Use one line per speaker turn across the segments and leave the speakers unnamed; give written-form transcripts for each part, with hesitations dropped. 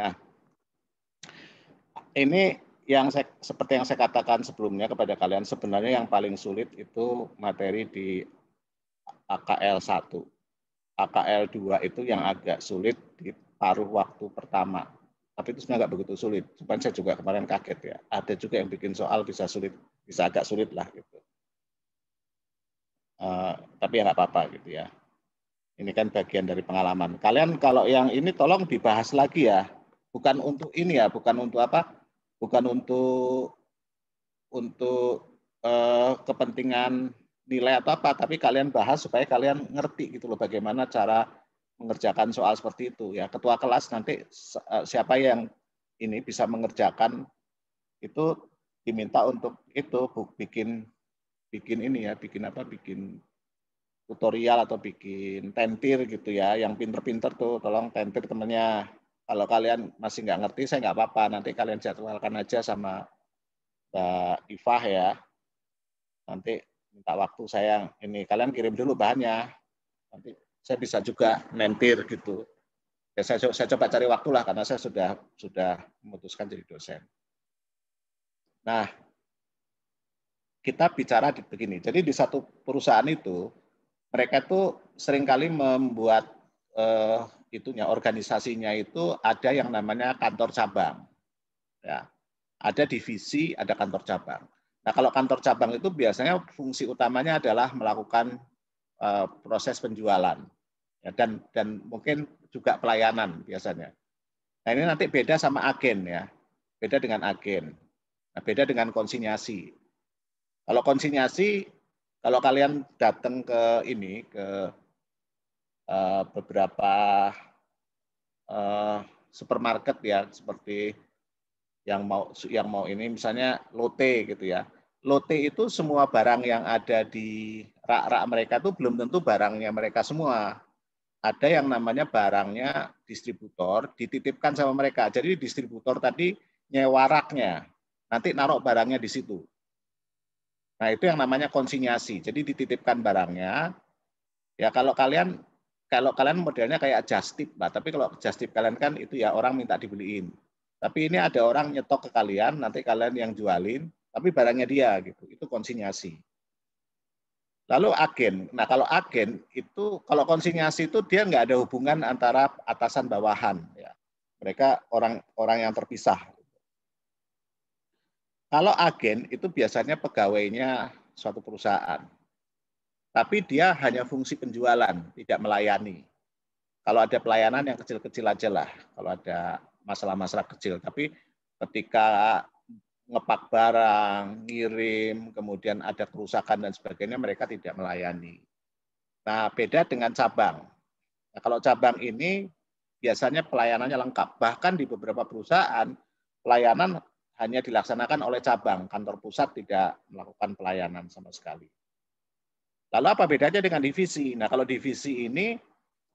Nah, ini seperti yang saya katakan sebelumnya kepada kalian, sebenarnya yang paling sulit itu materi di AKL 1. AKL 2 itu yang agak sulit di paruh waktu pertama. Tapi itu sebenarnya nggak begitu sulit. Cuman saya juga kemarin kaget ya. Ada juga yang bikin soal bisa agak sulit lah gitu. Tapi ya nggak apa-apa gitu ya. Ini kan bagian dari pengalaman. Kalian kalau yang ini tolong dibahas lagi ya. Bukan untuk ini ya, bukan untuk apa? Bukan untuk kepentingan nilai atau apa, tapi kalian bahas supaya kalian ngerti gitu loh bagaimana cara mengerjakan soal seperti itu ya. Ketua kelas nanti siapa yang ini bisa mengerjakan itu diminta untuk itu bikin ini ya, bikin tutorial atau bikin tentir gitu ya. Yang pinter-pinter tuh tolong tentir temennya. Kalau kalian masih nggak ngerti, saya nggak apa-apa. Nanti kalian jadwalkan aja sama Mbak Ifah ya. Nanti minta waktu saya ini. Kalian kirim dulu bahannya. Nanti saya bisa juga mentir gitu. Ya, saya coba cari waktu lah karena saya sudah memutuskan jadi dosen. Nah, kita bicara begini. Jadi di satu perusahaan itu mereka tuh seringkali membuat organisasinya itu ada yang namanya kantor cabang. Ya. Ada divisi, ada kantor cabang. Nah, kalau kantor cabang itu biasanya fungsi utamanya adalah melakukan proses penjualan ya, dan mungkin juga pelayanan biasanya. Nah, ini nanti beda sama agen ya. Beda dengan agen. Nah, beda dengan konsinyasi. Kalau konsinyasi, kalau kalian datang ke ini ke beberapa supermarket ya, seperti yang mau ini misalnya lote gitu ya. Lote itu semua barang yang ada di rak-rak mereka itu belum tentu barangnya mereka semua. Ada yang namanya barangnya distributor dititipkan sama mereka. Jadi distributor tadi nyewa raknya. Nanti naruh barangnya di situ. Nah, itu yang namanya konsinyasi. Jadi dititipkan barangnya. Ya kalau kalian modelnya kayak just tip, Pak. Tapi kalau just tip kalian kan itu ya orang minta dibeliin. Tapi ini ada orang nyetok ke kalian, nanti kalian yang jualin, tapi barangnya dia gitu. Itu konsinyasi. Lalu agen. Nah, kalau agen itu kalau konsinyasi itu dia nggak ada hubungan antara atasan bawahan ya. Mereka orang yang terpisah. Kalau agen itu biasanya pegawainya suatu perusahaan. Tapi dia hanya fungsi penjualan, tidak melayani. Kalau ada pelayanan yang kecil-kecil aja lah, kalau ada masalah-masalah kecil. Tapi ketika ngepak barang, ngirim, kemudian ada kerusakan dan sebagainya, mereka tidak melayani. Nah, beda dengan cabang. Nah, kalau cabang ini biasanya pelayanannya lengkap. Bahkan di beberapa perusahaan, pelayanan hanya dilaksanakan oleh cabang. Kantor pusat tidak melakukan pelayanan sama sekali. Lalu apa bedanya dengan divisi? Nah, kalau divisi ini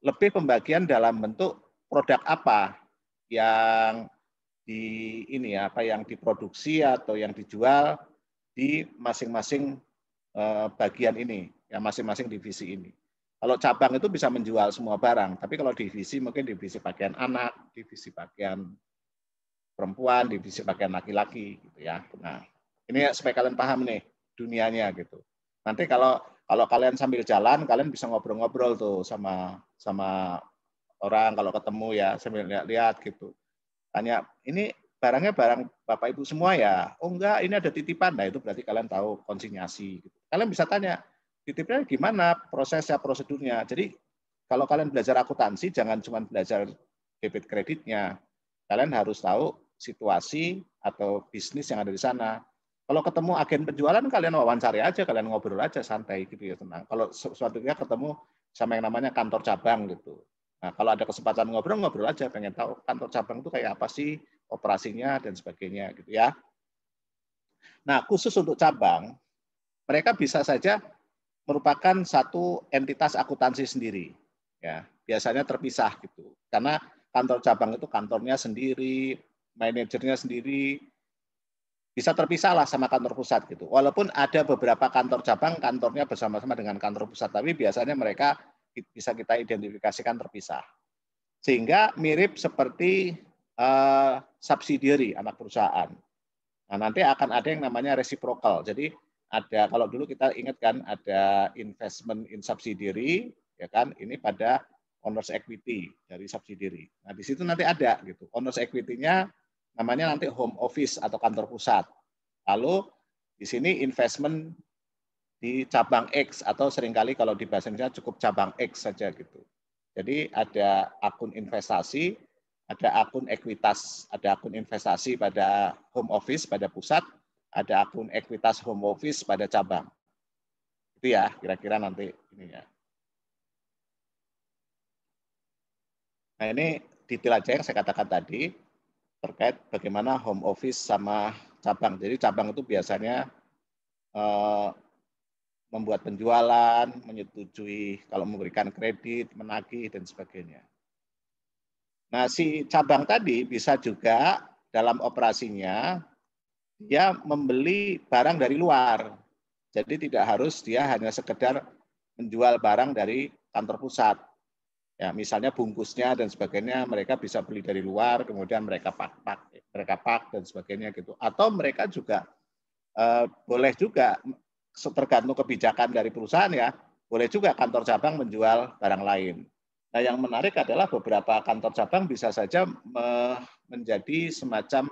lebih pembagian dalam bentuk produk apa yang yang diproduksi atau yang dijual di masing-masing bagian ini, ya masing-masing divisi ini. Kalau cabang itu bisa menjual semua barang, tapi kalau divisi mungkin divisi pakaian anak, divisi pakaian perempuan, divisi pakaian laki-laki gitu ya. Nah, ini supaya kalian paham nih dunianya gitu. Nanti kalau kalian sambil jalan, kalian bisa ngobrol-ngobrol tuh sama orang kalau ketemu ya, sambil lihat-lihat gitu. Tanya, ini barangnya barang Bapak Ibu semua ya? Oh enggak, ini ada titipan. Nah, itu berarti kalian tahu konsinyasi. Gitu. Kalian bisa tanya, titipnya gimana prosesnya, prosedurnya. Jadi kalau kalian belajar akuntansi, jangan cuma belajar debit kreditnya. Kalian harus tahu situasi atau bisnis yang ada di sana. Kalau ketemu agen penjualan, kalian wawancara aja, kalian ngobrol aja santai gitu ya, tenang. Kalau suatu ketika ketemu sama yang namanya kantor cabang gitu. Nah, kalau ada kesempatan ngobrol aja, pengen tahu kantor cabang itu kayak apa sih, operasinya dan sebagainya gitu ya. Nah, khusus untuk cabang, mereka bisa saja merupakan satu entitas akuntansi sendiri. Ya, biasanya terpisah gitu. Karena kantor cabang itu kantornya sendiri, manajernya sendiri, bisa terpisah lah sama kantor pusat gitu. Walaupun ada beberapa kantor cabang kantornya bersama-sama dengan kantor pusat, tapi biasanya mereka bisa kita identifikasikan terpisah. Sehingga mirip seperti subsidiary anak perusahaan. Nah, nanti akan ada yang namanya reciprocal. Jadi ada, kalau dulu kita ingat kan, ada investment in subsidiary, ya kan, ini pada owners equity dari subsidiary. Nah, di situ nanti ada gitu. Owners equity-nya namanya nanti home office atau kantor pusat. Lalu di sini investment di cabang X atau seringkali kalau di bahasa Indonesia cukup cabang X saja gitu. Jadi ada akun investasi, ada akun ekuitas, ada akun investasi pada home office pada pusat, ada akun ekuitas home office pada cabang. Itu ya kira-kira nanti ininya. Nah, ini detail aja yang saya katakan tadi terkait bagaimana home office sama cabang. Jadi cabang itu biasanya membuat penjualan, menyetujui kalau memberikan kredit, menagih, dan sebagainya. Nah, si cabang tadi bisa juga dalam operasinya dia membeli barang dari luar. Jadi tidak harus dia hanya sekedar menjual barang dari kantor pusat. Ya, misalnya bungkusnya dan sebagainya mereka bisa beli dari luar, kemudian mereka pak dan sebagainya gitu. Atau mereka juga boleh juga tergantung kebijakan dari perusahaan ya, boleh juga kantor cabang menjual barang lain. Nah, yang menarik adalah beberapa kantor cabang bisa saja menjadi semacam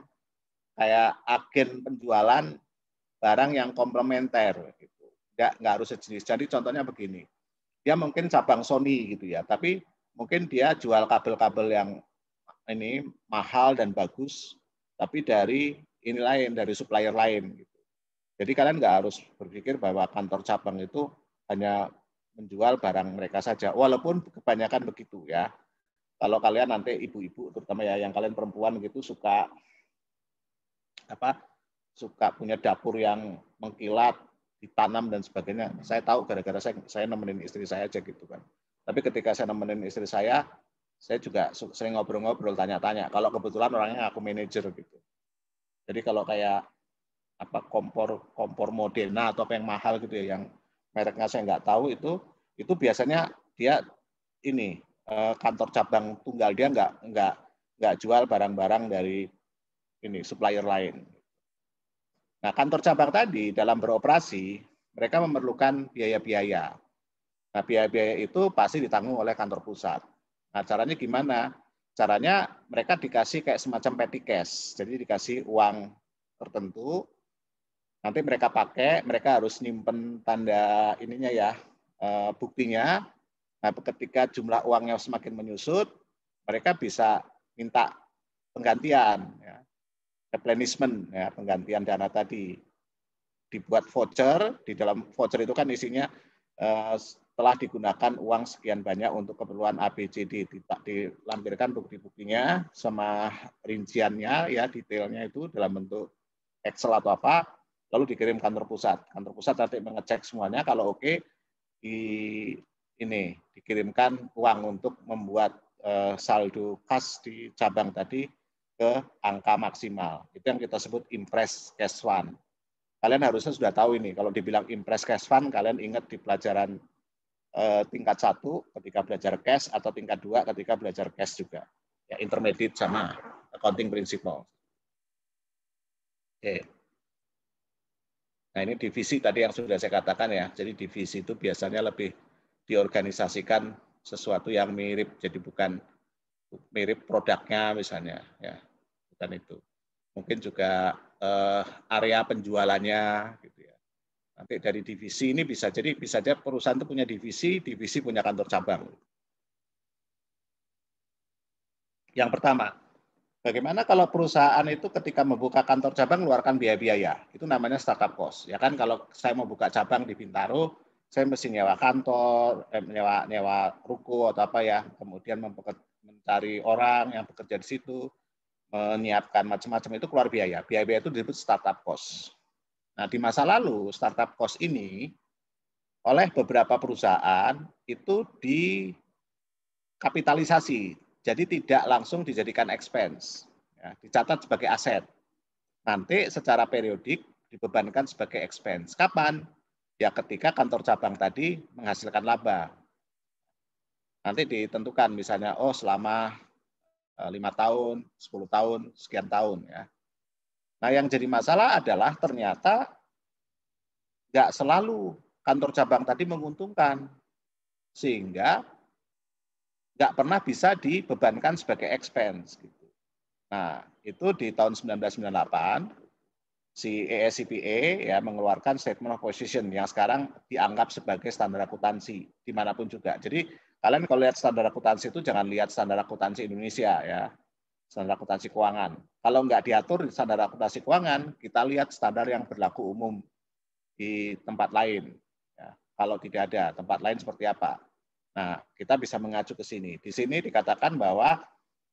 kayak agen penjualan barang yang komplementer gitu. Nggak harus sejenis. Jadi contohnya begini, dia mungkin cabang Sony gitu ya, tapi mungkin dia jual kabel-kabel yang ini mahal dan bagus, tapi dari ini lain, dari supplier lain gitu. Jadi kalian nggak harus berpikir bahwa kantor cabang itu hanya menjual barang mereka saja, walaupun kebanyakan begitu ya. Kalau kalian nanti ibu-ibu, terutama ya yang kalian perempuan gitu suka punya dapur yang mengkilat, ditanam dan sebagainya. Saya tahu gara-gara saya nemenin istri saya aja gitu kan. Tapi ketika saya nemenin istri saya juga sering ngobrol-ngobrol, tanya-tanya. Kalau kebetulan orangnya aku manajer gitu. Jadi kalau kayak kompor Modena atau apa yang mahal gitu ya, yang mereknya saya nggak tahu itu biasanya dia ini kantor cabang tunggal, dia nggak jual barang-barang dari ini supplier lain. Nah, kantor cabang tadi dalam beroperasi mereka memerlukan biaya-biaya. Nah, biaya-biaya itu pasti ditanggung oleh kantor pusat. Nah, caranya gimana? Caranya mereka dikasih kayak semacam petty cash. Jadi dikasih uang tertentu, nanti mereka pakai, mereka harus nyimpen tanda ininya ya, buktinya. Nah, ketika jumlah uangnya semakin menyusut, mereka bisa minta penggantian, ya, replenishment, ya, penggantian dana tadi. Dibuat voucher, di dalam voucher itu kan isinya telah digunakan uang sekian banyak untuk keperluan ABCD, dilampirkan bukti-buktinya sama rinciannya ya, detailnya itu dalam bentuk Excel atau apa, lalu dikirim kantor pusat. Kantor pusat nanti mengecek semuanya, kalau oke, dikirimkan uang untuk membuat saldo kas di cabang tadi ke angka maksimal. Itu yang kita sebut impress cash fund. Kalian harusnya sudah tahu ini. Kalau dibilang impress cash fund, kalian ingat di pelajaran tingkat 1 ketika belajar cash atau tingkat 2 ketika belajar cash juga. Ya, intermediate sama accounting principle. Oke. Nah, ini divisi tadi yang sudah saya katakan ya. Jadi divisi itu biasanya lebih diorganisasikan sesuatu yang mirip, jadi bukan mirip produknya misalnya ya. Bukan itu. Mungkin juga area penjualannya gitu ya. Nanti dari divisi ini bisa jadi perusahaan itu punya divisi punya kantor cabang. Yang pertama, bagaimana kalau perusahaan itu ketika membuka kantor cabang mengeluarkan biaya-biaya? Itu namanya startup cost. Ya kan kalau saya mau buka cabang di Bintaro, saya mesti nyewa kantor, nyewa ruko atau apa ya, kemudian mencari orang yang bekerja di situ, menyiapkan macam-macam, itu keluar biaya. Biaya-biaya itu disebut startup cost. Nah, di masa lalu startup cost ini oleh beberapa perusahaan itu dikapitalisasi, jadi tidak langsung dijadikan expense, ya, dicatat sebagai aset. Nanti secara periodik dibebankan sebagai expense. Kapan? Ya ketika kantor cabang tadi menghasilkan laba. Nanti ditentukan misalnya, oh selama 5 tahun, 10 tahun, sekian tahun ya. Nah, yang jadi masalah adalah ternyata nggak selalu kantor cabang tadi menguntungkan, sehingga nggak pernah bisa dibebankan sebagai expense. Gitu. Nah, itu di tahun 1998, si ASCPA ya mengeluarkan Statement of Position yang sekarang dianggap sebagai standar akuntansi dimanapun juga. Jadi kalian kalau lihat standar akuntansi itu jangan lihat standar akuntansi Indonesia ya, standar akuntansi keuangan. Kalau nggak diatur di standar akuntansi keuangan, kita lihat standar yang berlaku umum di tempat lain. Ya, kalau tidak ada tempat lain seperti apa. Nah, kita bisa mengacu ke sini. Di sini dikatakan bahwa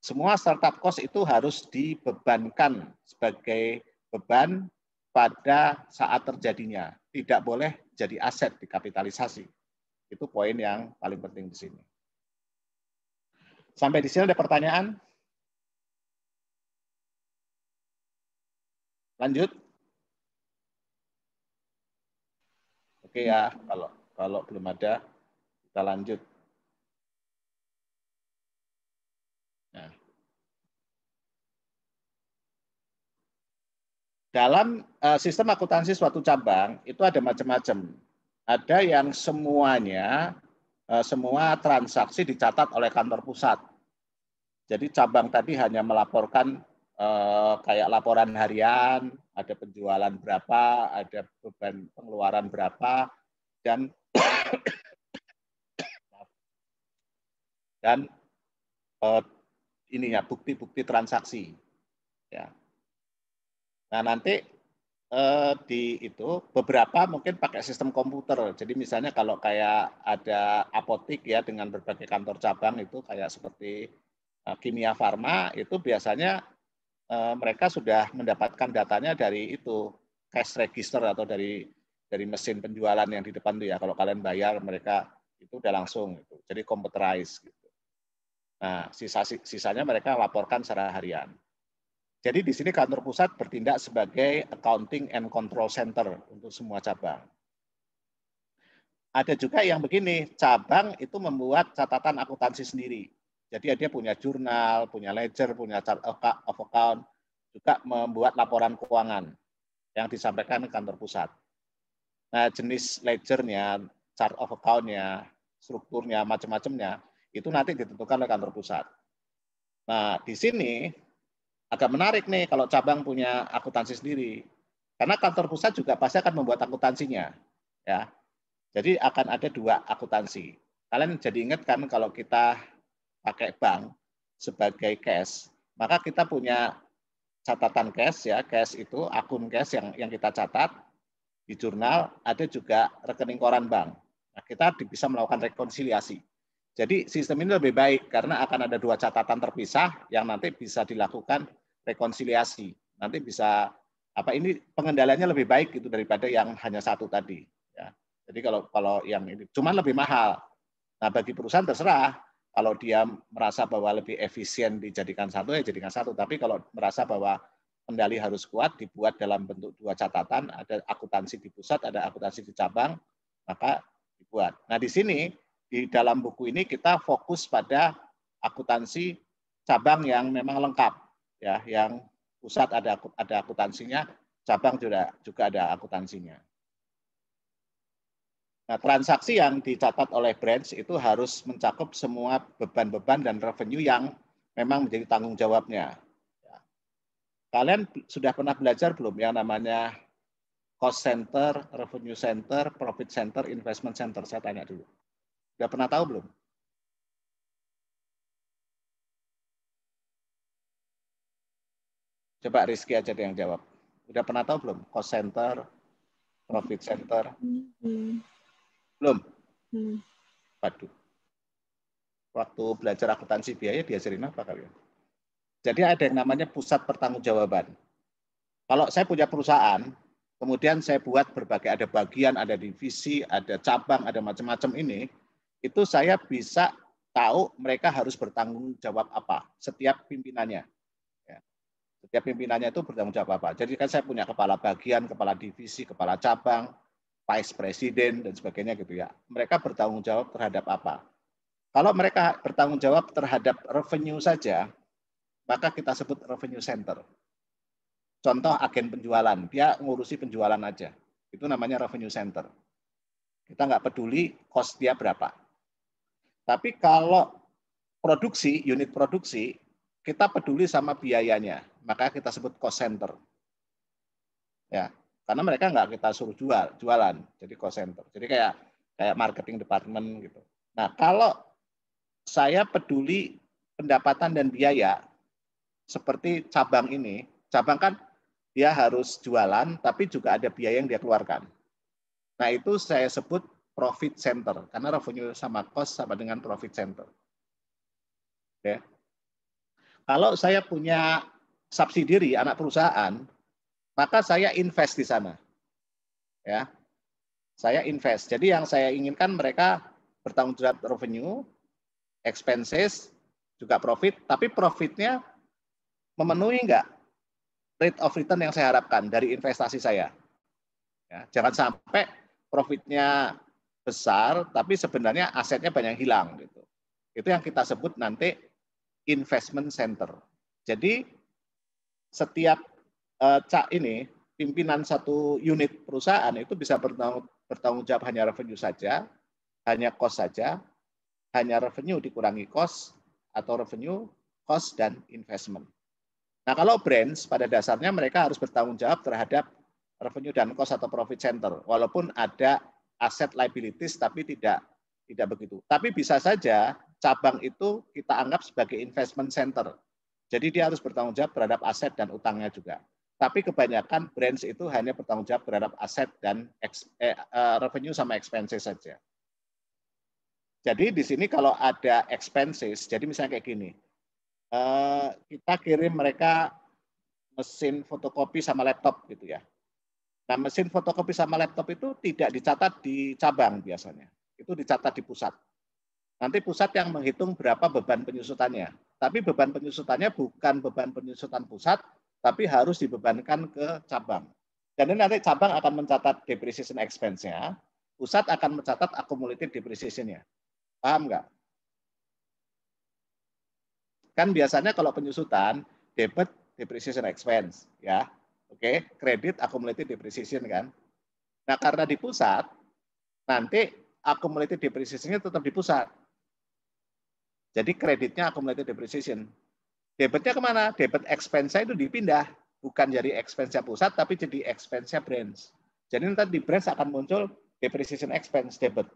semua startup cost itu harus dibebankan sebagai beban pada saat terjadinya. Tidak boleh jadi aset dikapitalisasi. Itu poin yang paling penting di sini. Sampai di sini ada pertanyaan? Lanjut? Oke ya, kalau belum ada, kita lanjut. Nah. Dalam sistem akuntansi suatu cabang itu ada macam-macam. Ada yang semuanya, semua transaksi dicatat oleh kantor pusat. Jadi cabang tadi hanya melaporkan kayak laporan harian, ada penjualan berapa, ada beban pengeluaran berapa, dan ininya bukti-bukti transaksi. Ya. Nah nanti di itu beberapa mungkin pakai sistem komputer. Jadi misalnya kalau kayak ada apotik ya dengan berbagai kantor cabang itu kayak seperti Kimia Farma itu biasanya mereka sudah mendapatkan datanya dari itu cash register atau dari mesin penjualan yang di depan itu ya. Kalau kalian bayar mereka itu udah langsung gitu. Jadi computerized gitu. Nah, sisanya mereka laporkan secara harian. Jadi di sini kantor pusat bertindak sebagai accounting and control center untuk semua cabang. Ada juga yang begini, cabang itu membuat catatan akuntansi sendiri. Jadi dia punya jurnal, punya ledger, punya chart of account, juga membuat laporan keuangan yang disampaikan ke kantor pusat. Nah, jenis ledgernya, chart of account-nya, strukturnya, macam-macamnya, itu nanti ditentukan oleh kantor pusat. Nah, di sini agak menarik nih kalau cabang punya akuntansi sendiri. Karena kantor pusat juga pasti akan membuat akuntansinya. Ya. Jadi akan ada 2 akuntansi. Kalian jadi ingat kan kalau kita pakai bank sebagai cash, maka kita punya catatan cash ya, cash itu akun cash yang kita catat di jurnal, ada juga rekening koran bank. Nah, kita bisa melakukan rekonsiliasi. Jadi sistem ini lebih baik karena akan ada 2 catatan terpisah yang nanti bisa dilakukan rekonsiliasi. Nanti bisa ini pengendaliannya lebih baik gitu daripada yang hanya satu tadi. Ya. Jadi kalau yang ini cuman lebih mahal. Nah bagi perusahaan terserah. Kalau dia merasa bahwa lebih efisien dijadikan satu ya jadikan satu. Tapi kalau merasa bahwa kendali harus kuat dibuat dalam bentuk 2 catatan. Ada akuntansi di pusat, ada akuntansi di cabang, maka dibuat. Nah di sini di dalam buku ini kita fokus pada akuntansi cabang yang memang lengkap ya, yang pusat ada akuntansinya, cabang juga ada akuntansinya. Nah, transaksi yang dicatat oleh branch itu harus mencakup semua beban-beban dan revenue yang memang menjadi tanggung jawabnya. Kalian sudah pernah belajar belum yang namanya cost center, revenue center, profit center, investment center? Saya tanya dulu. Sudah pernah tahu belum? Coba Rizky aja yang jawab. Udah pernah tahu belum? Cost center, profit center? Belum? Waduh. Waktu belajar akuntansi biaya diajarin apa kalian? Jadi ada yang namanya pusat pertanggungjawaban. Kalau saya punya perusahaan, kemudian saya buat berbagai, ada bagian, ada divisi, ada cabang, ada macam-macam ini, itu saya bisa tahu mereka harus bertanggung jawab apa, setiap pimpinannya. Setiap pimpinannya itu bertanggung jawab apa. Jadi kan saya punya kepala bagian, kepala divisi, kepala cabang, vice presiden, dan sebagainya gitu ya. Mereka bertanggung jawab terhadap apa. Kalau mereka bertanggung jawab terhadap revenue saja, maka kita sebut revenue center. Contoh agen penjualan, dia ngurusi penjualan aja. Itu namanya revenue center. Kita nggak peduli cost dia berapa. Tapi kalau produksi, unit produksi, kita peduli sama biayanya. Maka kita sebut cost center. Ya, karena mereka nggak kita suruh jualan. Jadi cost center. Jadi kayak marketing department gitu. Nah, kalau saya peduli pendapatan dan biaya, seperti cabang ini, cabang kan dia harus jualan, tapi juga ada biaya yang dia keluarkan. Nah, itu saya sebut profit center, karena revenue sama cost sama dengan profit center. Oke. Kalau saya punya subsidiary, anak perusahaan, maka saya invest di sana. Ya, saya invest. Jadi yang saya inginkan mereka bertanggung jawab revenue, expenses, juga profit, tapi profitnya memenuhi nggak rate of return yang saya harapkan dari investasi saya. Ya, jangan sampai profitnya besar, tapi sebenarnya asetnya banyak yang hilang. Gitu. Itu yang kita sebut nanti investment center. Jadi setiap pimpinan satu unit perusahaan itu bisa bertanggung jawab hanya revenue saja, hanya cost saja, hanya revenue dikurangi cost, atau revenue, cost, dan investment. Nah, kalau brands pada dasarnya mereka harus bertanggung jawab terhadap revenue dan cost atau profit center, walaupun ada asset liabilities tapi tidak begitu. Tapi bisa saja cabang itu kita anggap sebagai investment center. Jadi dia harus bertanggung jawab terhadap aset dan utangnya juga. Tapi kebanyakan brands itu hanya bertanggung jawab terhadap aset dan revenue sama expenses saja. Jadi di sini kalau ada expenses, jadi misalnya kayak gini, kita kirim mereka mesin fotokopi sama laptop gitu ya. Nah, mesin fotokopi sama laptop itu tidak dicatat di cabang biasanya. Itu dicatat di pusat. Nanti pusat yang menghitung berapa beban penyusutannya. Tapi beban penyusutannya bukan beban penyusutan pusat, tapi harus dibebankan ke cabang. Dan nanti cabang akan mencatat depreciation expense-nya, pusat akan mencatat accumulated depreciation-nya. Paham nggak? Kan biasanya kalau penyusutan, debit depreciation expense, ya. Oke, kredit accumulated depreciation kan. Nah, karena di pusat, nanti accumulated depreciation-nya tetap di pusat. Jadi kreditnya accumulated depreciation. Debitnya kemana? Debit expense-nya itu dipindah. Bukan jadi expense-nya pusat, tapi jadi expense-nya branch. Jadi nanti di branch akan muncul depreciation expense debit.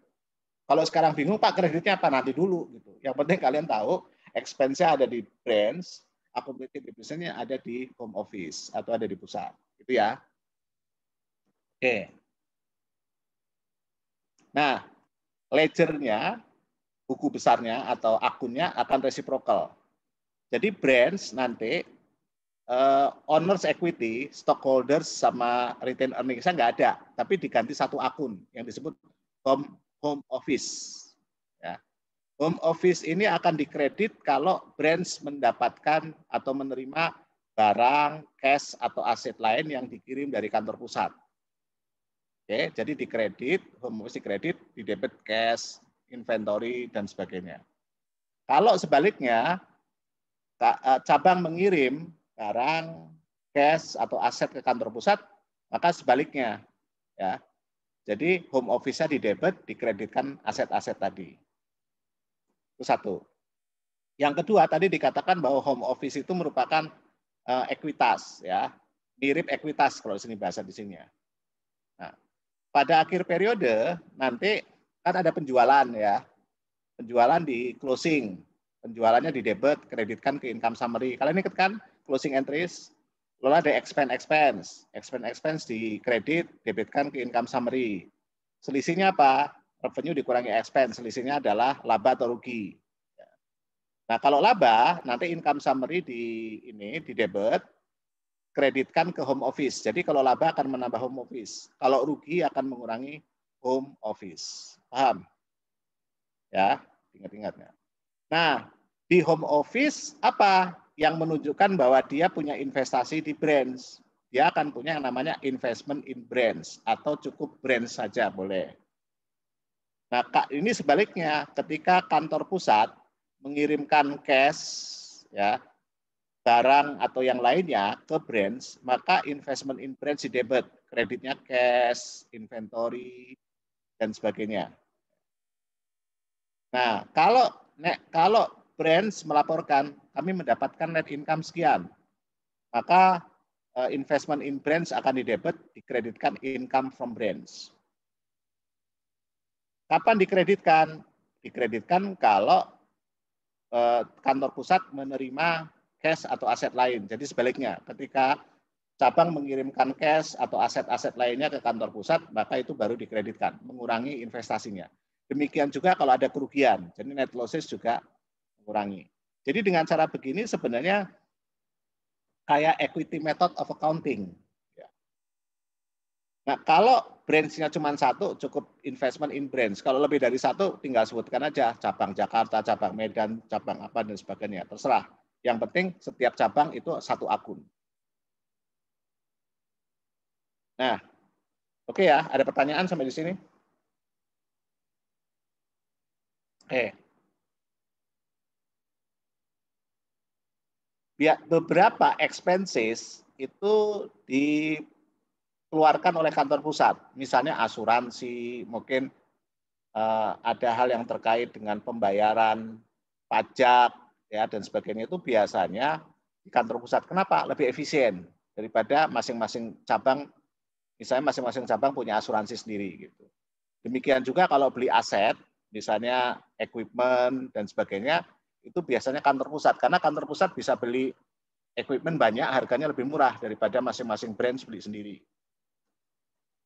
Kalau sekarang bingung, Pak, kreditnya apa? Nanti dulu. Gitu. Yang penting kalian tahu, expense-nya ada di branch, accumulated depreciation-nya ada di home office atau ada di pusat. Gitu ya. Oke. Nah, ledger-nya, buku besarnya atau akunnya akan reciprocal. Jadi branch nanti owners equity, stockholders sama retained earnings-nya nggak ada, tapi diganti satu akun yang disebut home office. Ya. Home office ini akan dikredit kalau branch mendapatkan atau menerima barang, cash atau aset lain yang dikirim dari kantor pusat. Oke, jadi dikredit, home office dikredit, di debit cash, inventory dan sebagainya. Kalau sebaliknya cabang mengirim barang, cash atau aset ke kantor pusat, maka sebaliknya ya. Jadi home office-nya di debit, dikreditkan aset-aset tadi. Itu satu. Yang kedua tadi dikatakan bahwa home office itu merupakan ekuitas ya. Mirip ekuitas kalau sini bahasa di sini ya. Nah, pada akhir periode nanti kan ada penjualan ya. Penjualan di closing. Penjualannya di debit, kreditkan ke income summary. Kalian ingat kan closing entries? Lalu ada expense di kredit, debitkan ke income summary. Selisihnya apa? Revenue dikurangi expense. Selisihnya adalah laba atau rugi. Nah, kalau laba, nanti income summary di debit, kreditkan ke home office. Jadi kalau laba akan menambah home office. Kalau rugi akan mengurangi home office. Paham? Ya, ingat-ingatnya. Nah, di home office apa yang menunjukkan bahwa dia punya investasi di brands? Dia akan punya yang namanya investment in brands atau cukup brands saja boleh. Nah, ini sebaliknya ketika kantor pusat mengirimkan cash ya barang atau yang lainnya ke branch, maka investment in branch di debit, kreditnya cash, inventory, dan sebagainya. Nah, kalau branch melaporkan kami mendapatkan net income sekian, maka investment in branch akan didebit, dikreditkan income from branch. Kapan dikreditkan? Dikreditkan kalau kantor pusat menerima cash atau aset lain. Jadi sebaliknya, ketika cabang mengirimkan cash atau aset-aset lainnya ke kantor pusat, maka itu baru dikreditkan, mengurangi investasinya. Demikian juga kalau ada kerugian, jadi net losses juga mengurangi. Jadi dengan cara begini sebenarnya kayak equity method of accounting. Nah, kalau branch-nya cuma satu, cukup investment in branch. Kalau lebih dari satu, tinggal sebutkan aja cabang Jakarta, cabang Medan, cabang apa, dan sebagainya. Terserah. Yang penting setiap cabang itu satu akun. Nah, oke ya. Ada pertanyaan sampai di sini? Oke. Beberapa expenses itu dikeluarkan oleh kantor pusat. Misalnya asuransi, mungkin ada hal yang terkait dengan pembayaran pajak ya dan sebagainya itu biasanya di kantor pusat. Kenapa? Lebih efisien daripada masing-masing cabang. Misalnya masing-masing cabang punya asuransi sendiri gitu. Demikian juga kalau beli aset, misalnya equipment dan sebagainya, itu biasanya kantor pusat karena kantor pusat bisa beli equipment banyak, harganya lebih murah daripada masing-masing branch beli sendiri.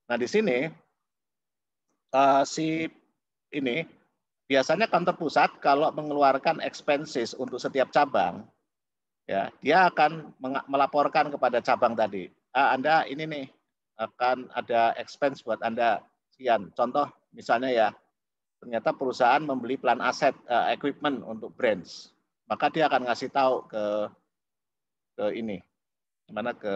Nah di sini si ini biasanya kantor pusat kalau mengeluarkan expenses untuk setiap cabang, ya dia akan melaporkan kepada cabang tadi. Anda ini nih akan ada expense buat Anda sekian. Contoh misalnya ya, ternyata perusahaan membeli plan aset equipment untuk branch, maka dia akan ngasih tahu ke ini, mana ke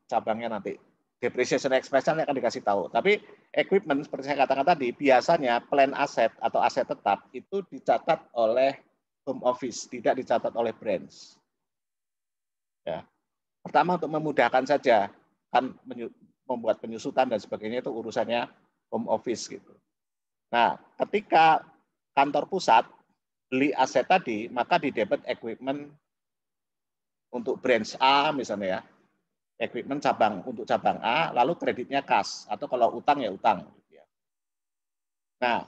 cabangnya nanti. Depreciation expense akan dikasih tahu. Tapi equipment seperti saya katakan tadi, biasanya plan aset atau aset tetap itu dicatat oleh home office, tidak dicatat oleh branch. Ya. Pertama untuk memudahkan saja, kan membuat penyusutan dan sebagainya itu urusannya home office gitu. Nah, ketika kantor pusat beli aset tadi, maka di debit equipment untuk branch A misalnya ya, equipment cabang untuk cabang A, lalu kreditnya kas atau kalau utang ya utang. Nah,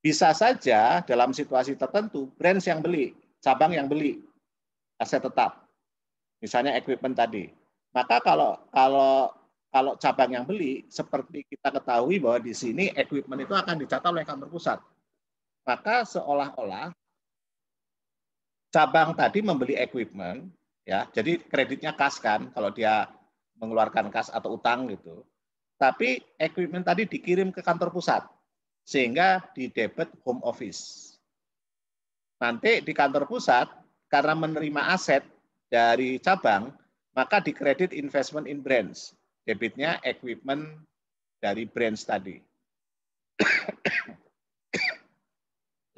bisa saja dalam situasi tertentu branch yang beli, cabang yang beli aset tetap, misalnya equipment tadi. Maka kalau cabang yang beli, seperti kita ketahui bahwa di sini equipment itu akan dicatat oleh kantor pusat. Maka seolah-olah cabang tadi membeli equipment, ya, jadi kreditnya kas kan, kalau dia mengeluarkan kas atau utang gitu. Tapi equipment tadi dikirim ke kantor pusat, sehingga di debit home office. Nanti di kantor pusat, karena menerima aset dari cabang, maka dikredit investment in branch. Debitnya equipment dari branch tadi.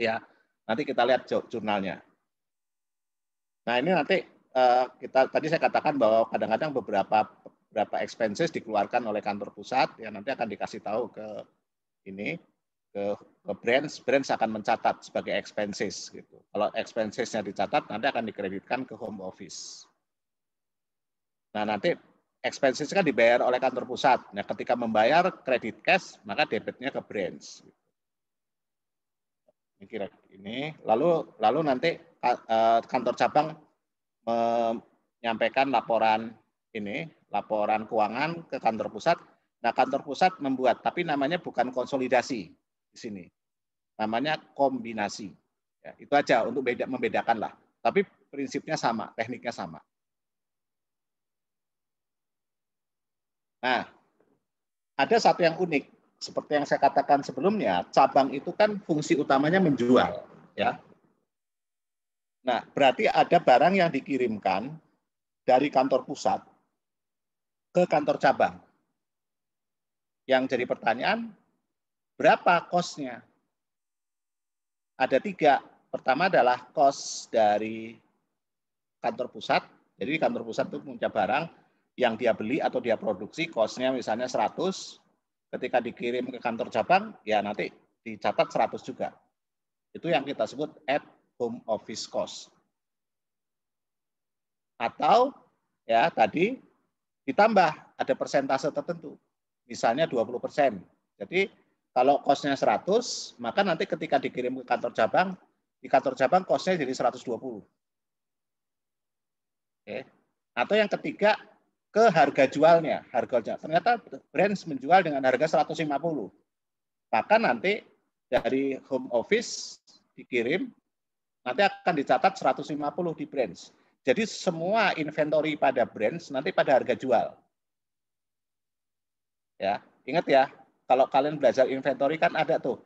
Ya, nanti kita lihat jurnalnya. Nah ini nanti tadi saya katakan bahwa kadang-kadang beberapa expenses dikeluarkan oleh kantor pusat, ya nanti akan dikasih tahu ke branch akan mencatat sebagai expenses gitu. Kalau expensesnya dicatat, nanti akan dikreditkan ke home office. Nah nanti expenses kan dibayar oleh kantor pusat. Nah ketika membayar kredit cash, maka debitnya ke branch. Kira ini. Lalu nanti kantor cabang menyampaikan laporan keuangan ke kantor pusat. Nah, kantor pusat membuat, tapi namanya bukan konsolidasi di sini. Namanya kombinasi. Ya, itu aja untuk membedakan lah. Tapi prinsipnya sama, tekniknya sama. Nah, ada satu yang unik. Seperti yang saya katakan sebelumnya, cabang itu kan fungsi utamanya menjual. Ya. Nah, berarti ada barang yang dikirimkan dari kantor pusat ke kantor cabang. Yang jadi pertanyaan, berapa kosnya? Ada 3. pertama adalah cost dari kantor pusat. Jadi kantor pusat itu punya barang yang dia beli atau dia produksi, cost-nya misalnya 100, ketika dikirim ke kantor cabang, ya nanti dicatat 100 juga. Itu yang kita sebut at home office cost. Atau ya tadi ditambah ada persentase tertentu, misalnya 20%. Jadi kalau cost-nya 100, maka nanti ketika dikirim ke kantor cabang, di kantor cabang cost-nya jadi 120. Oke. Atau yang ketiga, ke harga jualnya. Ternyata branch menjual dengan harga 150. Maka nanti dari home office dikirim, nanti akan dicatat 150 di branch. Jadi semua inventory pada branch nanti pada harga jual. Ya, ingat ya, kalau kalian belajar inventory kan ada tuh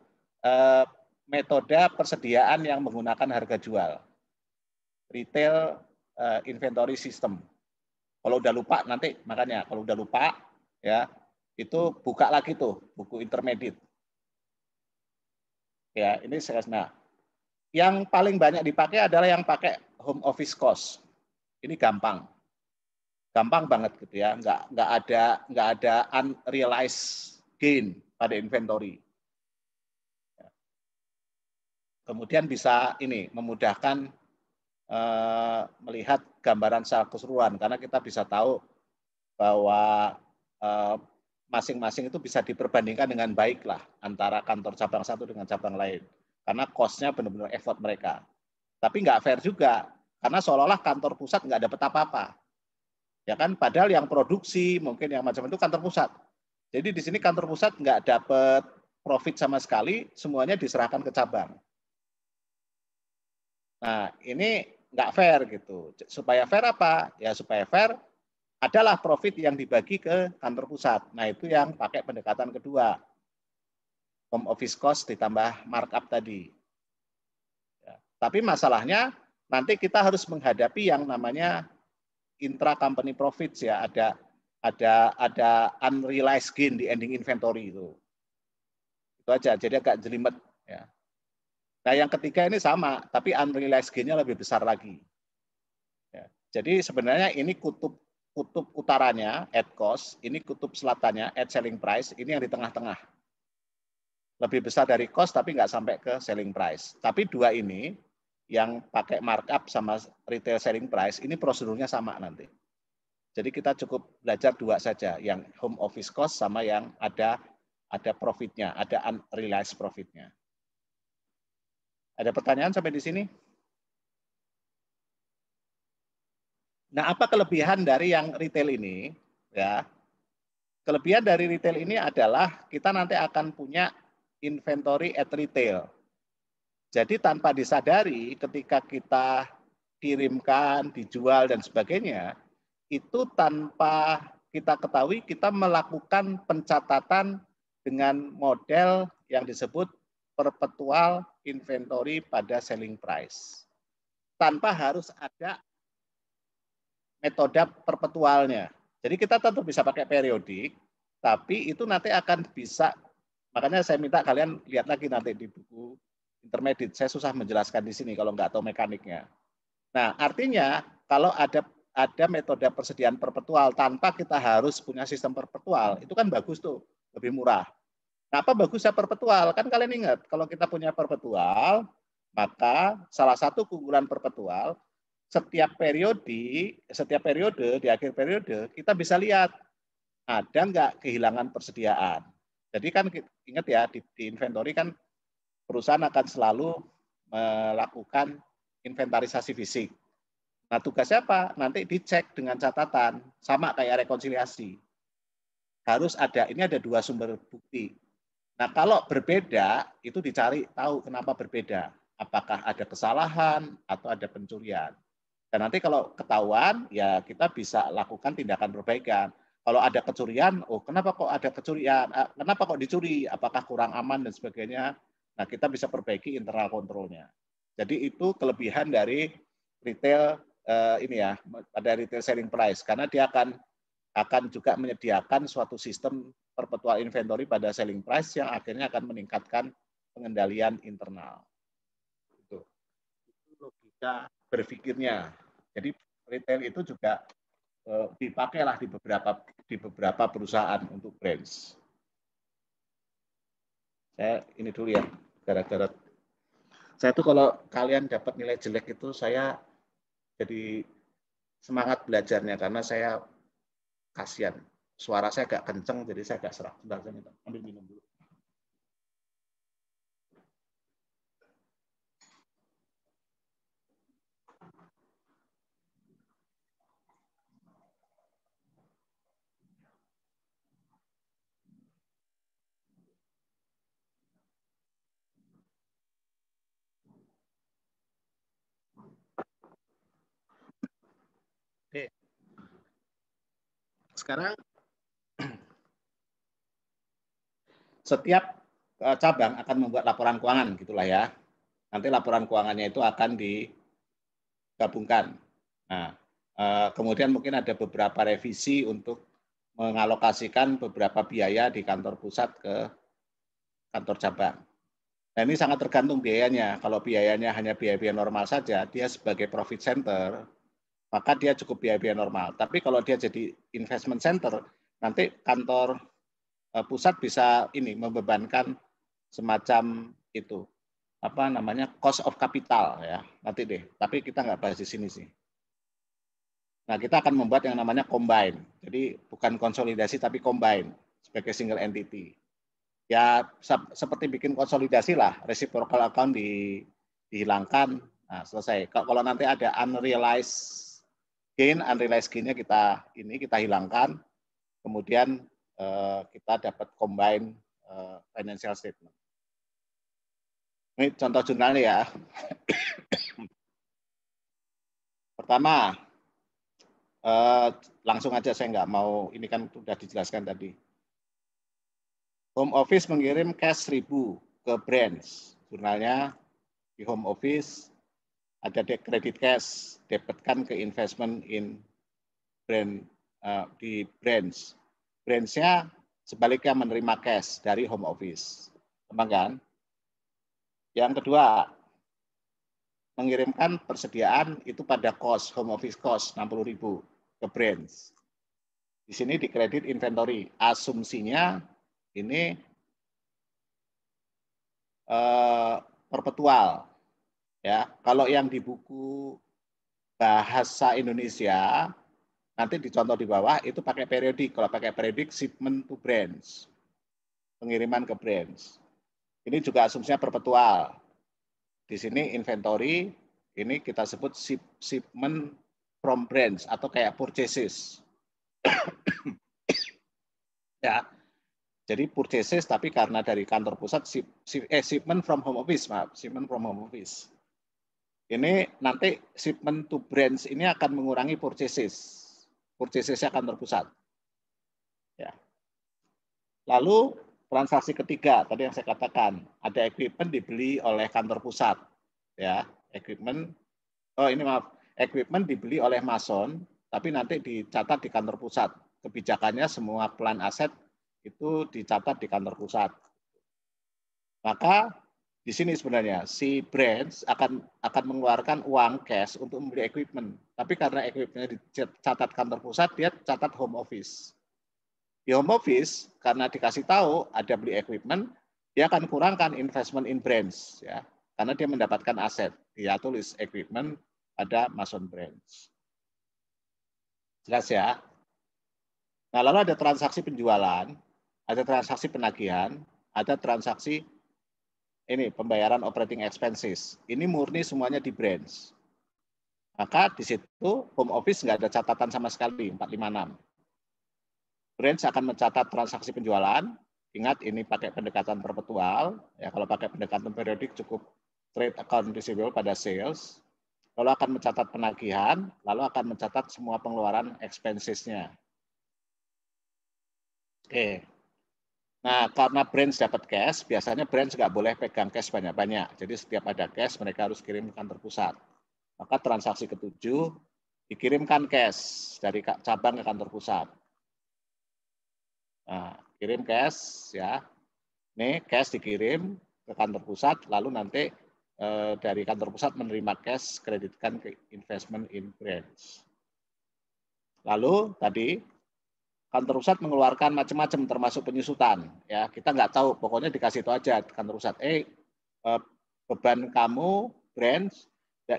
metode persediaan yang menggunakan harga jual. Retail inventory system. Kalau udah lupa nanti, makanya kalau udah lupa ya itu buka lagi tuh buku intermediate. Ya, ini nah, yang paling banyak dipakai adalah yang pakai home office cost. Ini gampang banget gitu ya, nggak ada unrealized gain pada inventory. Kemudian bisa ini memudahkan melihat gambaran secara keseluruhan karena kita bisa tahu bahwa masing-masing itu bisa diperbandingkan dengan baik lah antara kantor cabang satu dengan cabang lain karena cost-nya benar-benar effort mereka. Tapi nggak fair juga karena seolah-olah kantor pusat nggak dapat apa-apa. Ya kan, padahal yang produksi mungkin yang macam itu kantor pusat. Jadi di sini kantor pusat nggak dapat profit sama sekali, semuanya diserahkan ke cabang. Nah, ini nggak fair gitu. Supaya fair apa? Ya supaya fair adalah profit yang dibagi ke kantor pusat. Nah, itu yang pakai pendekatan kedua. Home office cost ditambah markup tadi. Ya. Tapi masalahnya nanti kita harus menghadapi yang namanya intra-company profits ya. Ada unrealized gain di ending inventory itu. Itu aja. Jadi agak jelimet ya. Nah, yang ketiga ini sama, tapi unrealized gain-nya lebih besar lagi. Ya. Jadi sebenarnya ini kutub utaranya at cost, ini kutub selatannya at selling price, ini yang di tengah-tengah. Lebih besar dari cost tapi nggak sampai ke selling price. Tapi dua ini yang pakai markup sama retail selling price, ini prosedurnya sama nanti. Jadi kita cukup belajar dua saja, yang home office cost sama yang ada profitnya, ada unrealized profitnya. Ada pertanyaan sampai di sini? Nah, apa kelebihan dari yang retail ini? Ya, kelebihan dari retail ini adalah kita nanti akan punya inventory at retail. Jadi tanpa disadari ketika kita kirimkan, dijual dan sebagainya, itu tanpa kita ketahui kita melakukan pencatatan dengan model yang disebut perpetual inventory pada selling price. Tanpa harus ada metode perpetualnya. Jadi kita tentu bisa pakai periodik, tapi itu nanti akan bisa, makanya saya minta kalian lihat lagi nanti di buku intermediate. Saya susah menjelaskan di sini kalau nggak tahu mekaniknya. Nah, artinya kalau ada metode persediaan perpetual tanpa kita harus punya sistem perpetual, itu kan bagus tuh, lebih murah. Nah, apa bagusnya perpetual? Kan kalian ingat, kalau kita punya perpetual, maka salah satu keunggulan perpetual, setiap periode, di akhir periode, kita bisa lihat ada nggak kehilangan persediaan. Jadi kan ingat ya, di inventory kan perusahaan akan selalu melakukan inventarisasi fisik. Nah, tugasnya apa? Nanti dicek dengan catatan, sama kayak rekonsiliasi. Harus ada, ini ada dua sumber bukti. Nah, kalau berbeda, itu dicari tahu kenapa berbeda. Apakah ada kesalahan atau ada pencurian. Dan nanti kalau ketahuan, ya kita bisa lakukan tindakan perbaikan. Kalau ada kecurian, oh kenapa kok ada kecurian? Kenapa kok dicuri? Apakah kurang aman dan sebagainya? Nah, kita bisa perbaiki internal kontrolnya. Jadi itu kelebihan dari retail ini ya, pada retail selling price, karena dia akan juga menyediakan suatu sistem perpetual inventory pada selling price yang akhirnya akan meningkatkan pengendalian internal. logika berpikirnya. Jadi retail itu juga dipakailah di beberapa perusahaan untuk brands. Saya ini dulu ya, gara-gara saya tuh kalau kalian dapat nilai jelek itu saya jadi semangat belajarnya karena saya kasihan. Suara saya agak kenceng, jadi saya agak serak. Sebentar, saya minta ambil minum dulu. Oke. Sekarang setiap cabang akan membuat laporan keuangan, gitulah ya. Nanti laporan keuangannya itu akan digabungkan. Nah, kemudian mungkin ada beberapa revisi untuk mengalokasikan beberapa biaya di kantor pusat ke kantor cabang. Nah, ini sangat tergantung biayanya. Kalau biayanya hanya biaya-biaya normal saja, dia sebagai profit center, maka dia cukup biaya-biaya normal. Tapi kalau dia jadi investment center, nanti kantor pusat bisa ini membebankan semacam itu apa namanya cost of capital ya nanti deh. Tapi kita nggak bahas di sini sih. Nah, kita akan membuat yang namanya combine. Jadi bukan konsolidasi tapi combine sebagai single entity. Ya seperti bikin konsolidasi lah, reciprocal account dihilangkan, nah selesai. Kalau nanti ada unrealized gain-nya kita hilangkan, kemudian kita dapat combine financial statement. Ini contoh jurnalnya ya. Pertama, langsung aja saya nggak mau, ini kan sudah dijelaskan tadi. Home office mengirim cash 1.000 ke branch. Jurnalnya di home office ada credit cash, debitkan ke investment in brand di branch. Branch-nya sebaliknya menerima cash dari home office. Gampang kan? Yang kedua, mengirimkan persediaan itu pada cost, home office cost 60.000 ke branch. Di sini dikredit inventory. Asumsinya ini perpetual. Ya, kalau yang di buku bahasa Indonesia nanti dicontoh di bawah itu pakai periodik. Kalau pakai periodik shipment to branch. Pengiriman ke branch. Ini juga asumsinya perpetual. Di sini inventory ini kita sebut shipment from branch atau kayak purchases. Ya. Jadi purchases tapi karena dari kantor pusat shipment from home office, maaf, shipment from home office. Ini nanti shipment to branch ini akan mengurangi purchases. Purchasesnya kantor pusat. Ya. Lalu transaksi ketiga tadi yang saya katakan, ada equipment dibeli oleh kantor pusat. Ya, equipment dibeli oleh mason, tapi nanti dicatat di kantor pusat. Kebijakannya semua plan aset itu dicatat di kantor pusat. Maka di sini sebenarnya si branch akan mengeluarkan uang cash untuk membeli equipment. Tapi karena equipmentnya dicatat kantor pusat, dia catat home office. Di home office karena dikasih tahu ada beli equipment, dia akan kurangkan investment in branch ya. Karena dia mendapatkan aset. Dia tulis equipment pada mason branch. Jelas ya? Nah, lalu ada transaksi penjualan, ada transaksi penagihan, ada transaksi ini pembayaran operating expenses. Ini murni semuanya di branch. Maka di situ home office nggak ada catatan sama sekali 456. Branch akan mencatat transaksi penjualan. Ingat ini pakai pendekatan perpetual. Ya kalau pakai pendekatan periodik cukup trade account receivable pada sales. Lalu akan mencatat penagihan, lalu akan mencatat semua pengeluaran expenses-nya. Oke. Nah, karena branch dapat cash, biasanya branch nggak boleh pegang cash banyak-banyak. Jadi setiap ada cash, mereka harus kirim ke kantor pusat. Maka transaksi ketujuh, dikirimkan cash dari cabang ke kantor pusat. Nah, kirim cash ya. Nih, cash dikirim ke kantor pusat, lalu nanti dari kantor pusat menerima cash, kreditkan ke investment in branch. Lalu tadi kantor pusat mengeluarkan macam-macam termasuk penyusutan. Ya, kita nggak tahu, pokoknya dikasih itu aja kantor pusat. Beban kamu branch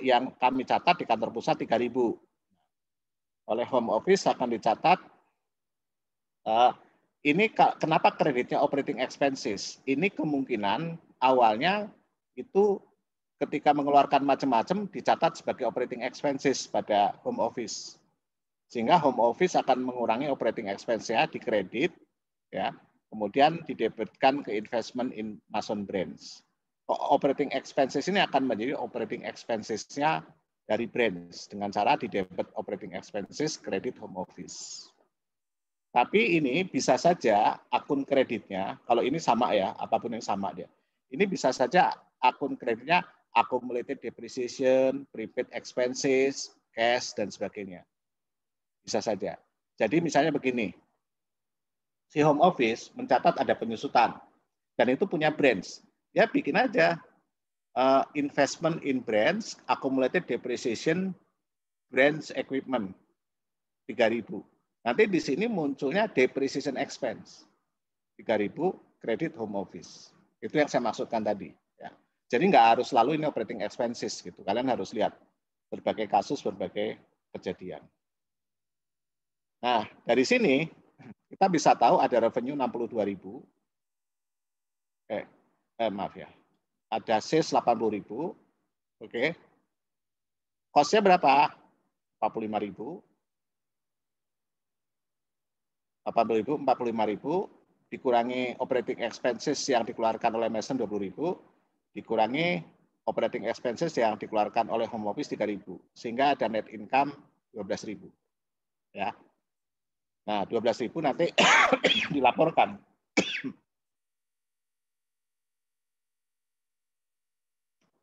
yang kami catat di kantor pusat 3.000. Oleh home office akan dicatat. Ini kenapa kreditnya operating expenses? Ini kemungkinan awalnya itu ketika mengeluarkan macam-macam dicatat sebagai operating expenses pada home office. Sehingga home office akan mengurangi operating expense-nya di kredit, ya, kemudian didebitkan ke investment in Mason branch. Operating expenses ini akan menjadi operating expenses-nya dari branch dengan cara didebit operating expenses kredit home office. Tapi ini bisa saja akun kreditnya, kalau ini sama ya, apapun yang sama dia. Ini bisa saja akun kreditnya accumulated depreciation, prepaid expenses, cash, dan sebagainya. Bisa saja. Jadi misalnya begini, si home office mencatat ada penyusutan, dan itu punya branch. Ya bikin aja investment in branch, accumulated depreciation, branch equipment, 3.000. Nanti di sini munculnya depreciation expense, 3.000 kredit home office. Itu yang saya maksudkan tadi. Ya. Jadi nggak harus selalu ini operating expenses gitu. Kalian harus lihat berbagai kasus, berbagai kejadian. Nah, dari sini kita bisa tahu ada revenue 62.000. Maaf ya. Ada sales 80.000. Oke. Cost-nya berapa? 45.000. 45.000 dikurangi operating expenses yang dikeluarkan oleh Mason 20.000, dikurangi operating expenses yang dikeluarkan oleh home office 3.000, sehingga ada net income 12.000. Ya. Nah, 12.000 nanti dilaporkan.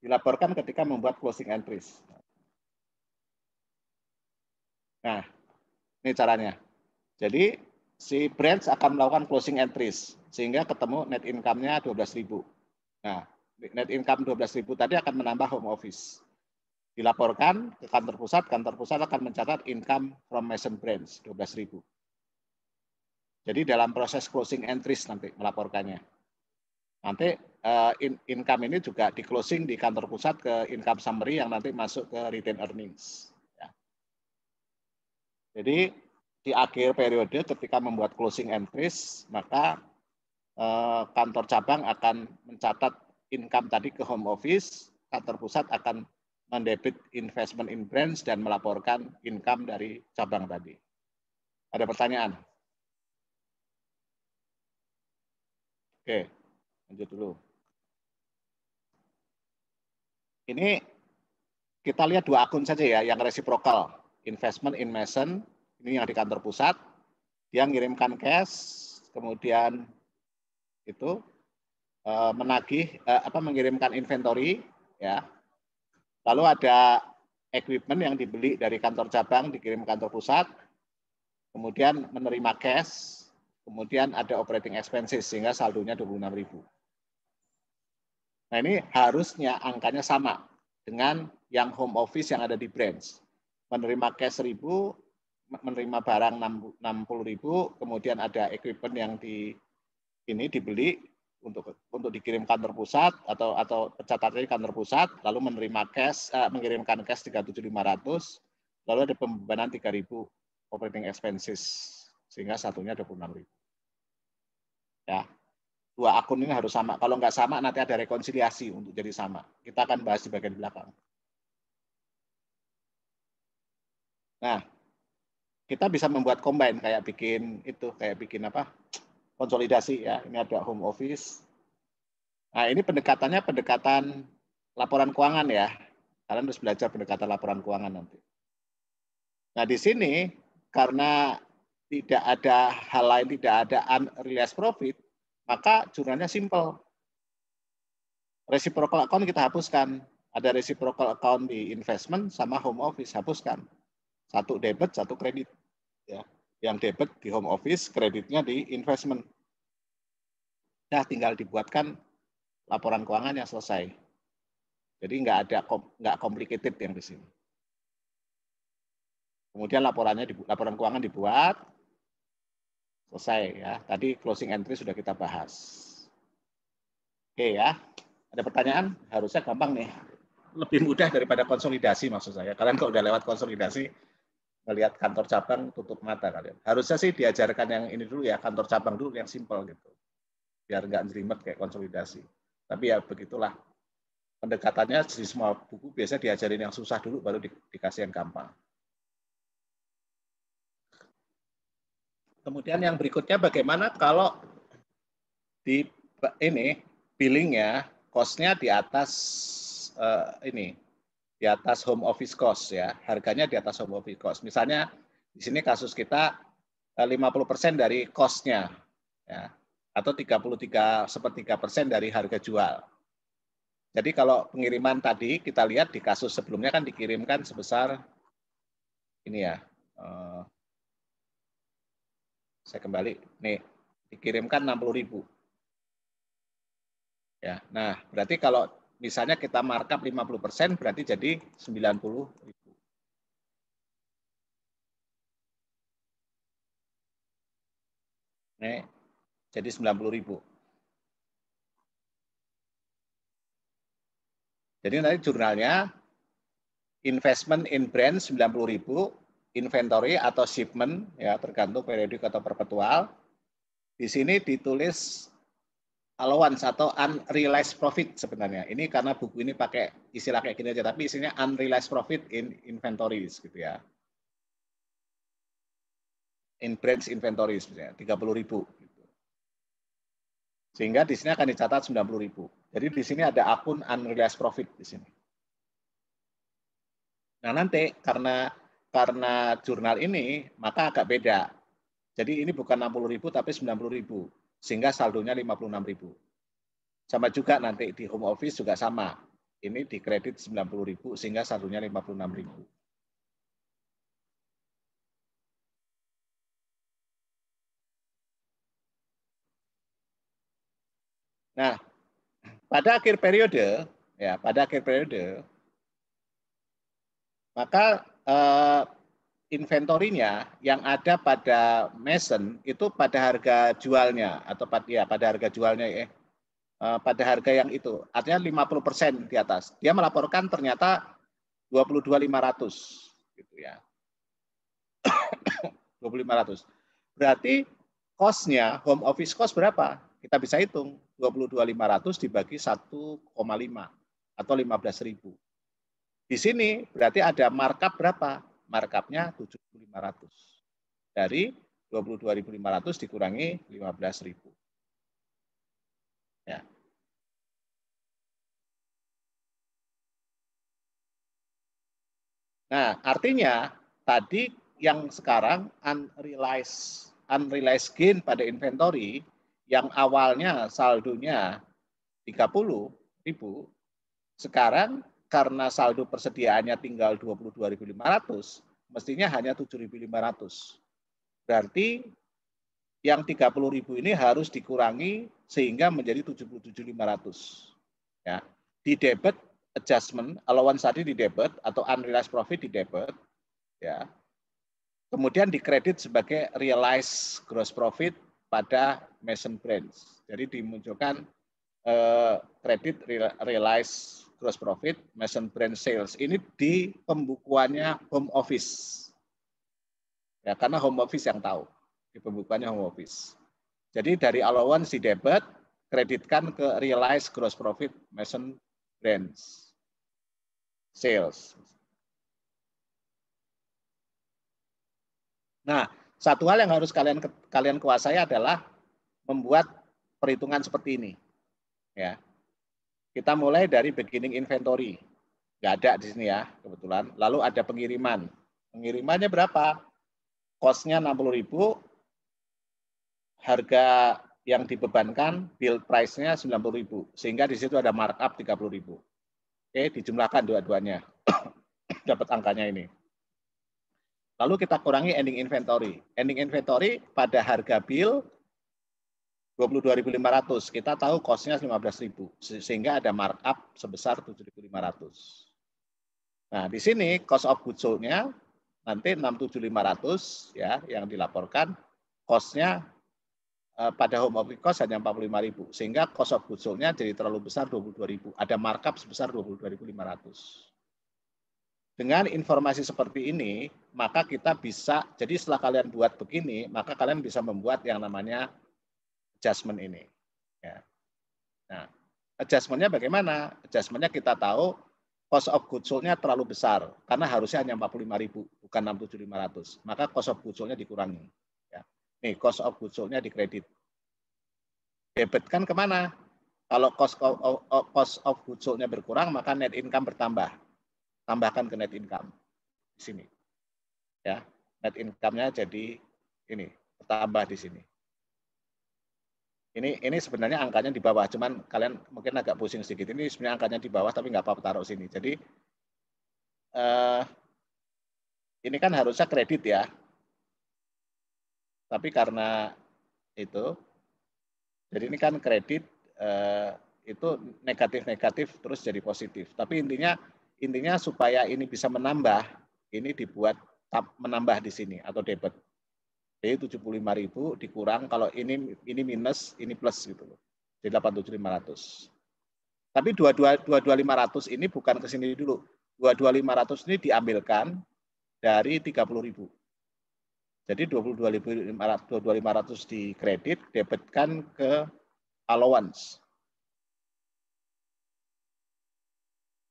Dilaporkan ketika membuat closing entries. Nah, ini caranya. Jadi si branch akan melakukan closing entries sehingga ketemu net income-nya 12.000. Nah, net income 12.000 tadi akan menambah home office. Dilaporkan ke kantor pusat akan mencatat income from Mason branch 12.000. Jadi dalam proses closing entries nanti melaporkannya. Nanti income ini juga di closing di kantor pusat ke income summary yang nanti masuk ke retained earnings. Ya. Jadi di akhir periode ketika membuat closing entries, maka kantor cabang akan mencatat income tadi ke home office, kantor pusat akan mendebit investment in branch dan melaporkan income dari cabang tadi. Ada pertanyaan? Oke, lanjut dulu. Ini kita lihat dua akun saja ya, yang reciprocal. Investment in Mason, ini yang di kantor pusat, dia mengirimkan cash, kemudian itu menagih mengirimkan inventory, ya. Lalu ada equipment yang dibeli dari kantor cabang dikirim kantor pusat, kemudian menerima cash, kemudian ada operating expenses sehingga saldonya 26.000. Nah, ini harusnya angkanya sama dengan yang home office yang ada di branch. Menerima cash 1.000, menerima barang 60.000, kemudian ada equipment yang dibeli untuk dikirim kantor pusat atau pencatatannya kantor pusat, lalu menerima cash, mengirimkan cash 37.500, lalu ada pembebanan 3.000 operating expenses sehingga satunya 26.000. Ya. Dua akun ini harus sama. Kalau nggak sama, nanti ada rekonsiliasi untuk jadi sama. Kita akan bahas di bagian belakang. Nah, kita bisa membuat combine kayak bikin konsolidasi ya. Ini ada home office. Nah, ini pendekatannya pendekatan laporan keuangan ya. Kalian harus belajar pendekatan laporan keuangan nanti. Nah, di sini karena tidak ada hal lain, tidak ada unrealized profit, maka jurnalnya simple. Reciprocal account kita hapuskan. Ada reciprocal account di investment sama home office, hapuskan. Satu debit, satu kredit. Ya. Yang debit di home office, kreditnya di investment. Nah, tinggal dibuatkan laporan keuangan yang selesai. Jadi nggak complicated yang di sini. Kemudian laporan keuangan dibuat, selesai ya. Tadi closing entry sudah kita bahas. Oke ya, ada pertanyaan? Harusnya gampang nih. Lebih mudah daripada konsolidasi maksud saya. Kalian kalau udah lewat konsolidasi, melihat kantor cabang tutup mata kalian. Harusnya sih diajarkan yang ini dulu ya, kantor cabang dulu yang simpel gitu. Biar nggak jelimet kayak konsolidasi. Tapi ya begitulah. Pendekatannya di semua buku biasa diajarin yang susah dulu baru dikasih yang gampang. Kemudian yang berikutnya bagaimana kalau di ini billingnya cost-nya di atas di atas home office cost ya, harganya di atas home office cost. Misalnya di sini kasus kita 50% dari cost-nya ya, atau 33,1% dari harga jual. Jadi kalau pengiriman tadi kita lihat di kasus sebelumnya kan dikirimkan sebesar ini ya. Saya kembali, nih dikirimkan 60.000. Ya, nah berarti kalau misalnya kita markup 50% berarti jadi 90.000. Nih, jadi 90.000. Jadi nanti jurnalnya investment in brand 90.000, inventory atau shipment ya tergantung periodik atau perpetual. Di sini ditulis allowance atau unrealized profit sebenarnya. Ini karena buku ini pakai istilah kayak gini aja, tapi isinya unrealized profit in inventories gitu ya. In brands inventories misalnya 30.000. Gitu. Sehingga di sini akan dicatat 90.000. Jadi di sini ada akun unrealized profit di sini. Nah nanti karena jurnal ini maka agak beda. Jadi ini bukan 60.000 tapi 90.000 sehingga saldonya 56.000. Sama juga nanti di home office juga sama. Ini dikredit 90.000 sehingga saldonya 56.000. Nah, pada akhir periode maka inventorinya yang ada pada Mason itu pada harga jualnya atau pada harga jualnya ya. Pada harga yang itu, artinya 50% di atas. Dia melaporkan ternyata 22.500 gitu ya. 22.500. Berarti cost-nya home office cost berapa? Kita bisa hitung 22.500 dibagi 1,5 atau 15.000. Di sini berarti ada markup berapa? Markupnya 7.500. Dari 22.500 dikurangi 15.000. Ya. Nah, artinya tadi yang sekarang unrealized gain pada inventory yang awalnya saldonya 30.000, sekarang karena saldo persediaannya tinggal 22.500, mestinya hanya 7.500. Berarti yang 30.000 ini harus dikurangi sehingga menjadi 77.500. Ya. Di debit adjustment, allowance tadi di debit atau unrealized profit di debit, ya. Kemudian dikredit sebagai realized gross profit pada Mason Brands. Jadi dimunculkan kredit realized gross profit Mason Brand Sales. Ini di pembukuannya home office. Ya, karena home office yang tahu. Di pembukuannya home office. Jadi dari allowance di debit, kreditkan ke realized gross profit Mason Brands Sales. Nah, satu hal yang harus kalian kuasai adalah membuat perhitungan seperti ini. Ya. Kita mulai dari beginning inventory. Nggak ada di sini ya, kebetulan. Lalu ada pengiriman. Pengirimannya berapa? Cost-nya 60.000, harga yang dibebankan, bill price-nya 90.000. Sehingga di situ ada markup 30.000. Oke, dijumlahkan dua-duanya. Dapat angkanya ini. Lalu kita kurangi ending inventory. Ending inventory pada harga bill 22.500. Kita tahu cost-nya 15.000 sehingga ada markup sebesar 7.500. Nah, di sini cost of goods sold-nya nanti 67.500 ya yang dilaporkan, cost-nya pada home office cost hanya 45.000 sehingga cost of goods sold-nya jadi terlalu besar 22.000. Ada markup sebesar 22.500. Dengan informasi seperti ini, maka kita bisa, jadi setelah kalian buat begini, maka kalian bisa membuat yang namanya adjustment ini. Ya. Nah, adjustment-nya bagaimana? Adjustment-nya kita tahu cost of goods sold-nya terlalu besar, karena harusnya hanya 45.000, bukan 67.500. Maka cost of goods sold-nya dikurangi. Ya. Nih, cost of goods sold-nya dikredit. Debitkan kemana? Kalau cost of goods sold-nya berkurang, maka net income bertambah. Tambahkan ke net income di sini, ya net income-nya jadi ini bertambah di sini. Ini sebenarnya angkanya di bawah, cuman kalian mungkin agak pusing sedikit. Ini sebenarnya angkanya di bawah, tapi nggak apa-apa taruh sini. Jadi ini kan harusnya kredit ya, tapi karena itu, jadi ini kan kredit itu negatif terus jadi positif. Tapi intinya supaya ini bisa menambah, ini dibuat menambah di sini atau debit. Jadi 75.000 dikurang, kalau ini minus, ini plus gitu loh. Jadi 87.500. Tapi 22.500 ini bukan ke sini dulu. 22.500 ini diambilkan dari 30.000. Jadi 22.500 di kredit, debitkan ke allowance.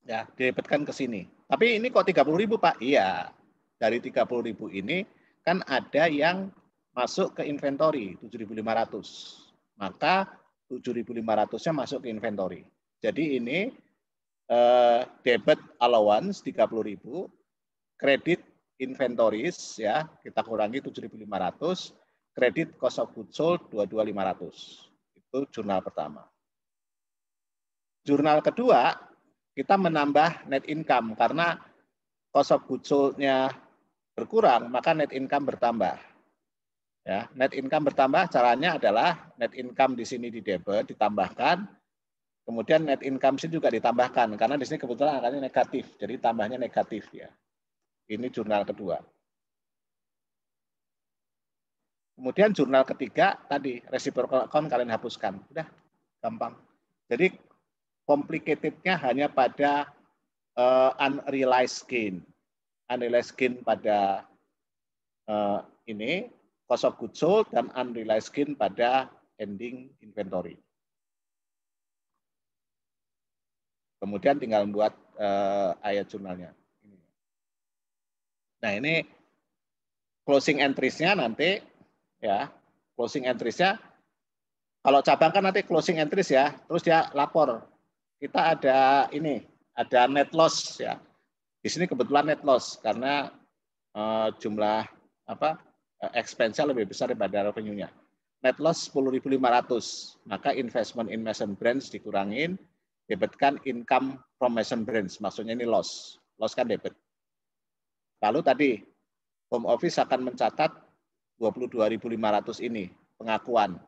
Ya, didebitkan ke sini. Tapi ini kok 30.000, Pak? Iya. Dari 30.000 ini kan ada yang masuk ke inventory 7.500. Maka 7.500-nya masuk ke inventory. Jadi ini debit allowance 30.000, kredit inventories ya, kita kurangi 7.500, kredit cost of goods sold 22.500. Itu jurnal pertama. Jurnal kedua, kita menambah net income karena cost of goods sold-nya berkurang, maka net income bertambah. Ya, net income bertambah caranya adalah net income di sini di debit ditambahkan, kemudian net income sini juga ditambahkan karena di sini kebetulan angkanya negatif, jadi tambahnya negatif ya. Ini jurnal kedua. Kemudian jurnal ketiga tadi reciprocal account kalian hapuskan, udah gampang. Jadi complicated-nya hanya pada unrealized gain. Unrealized gain pada ini, cost of goods sold, dan unrealized gain pada ending inventory. Kemudian tinggal membuat ayat jurnalnya. Nah ini closing entries-nya nanti, ya closing entries-nya, kalau cabang kan nanti closing entries ya, terus dia lapor. Kita ada ini, ada net loss ya. Di sini kebetulan net loss karena jumlah expense-nya lebih besar daripada revenue-nya. Net loss 10.500, maka investment in Mason Brands dikurangin, debitkan income from Mason Brands, maksudnya ini loss kan debit. Lalu tadi home office akan mencatat 22.500 ini pengakuan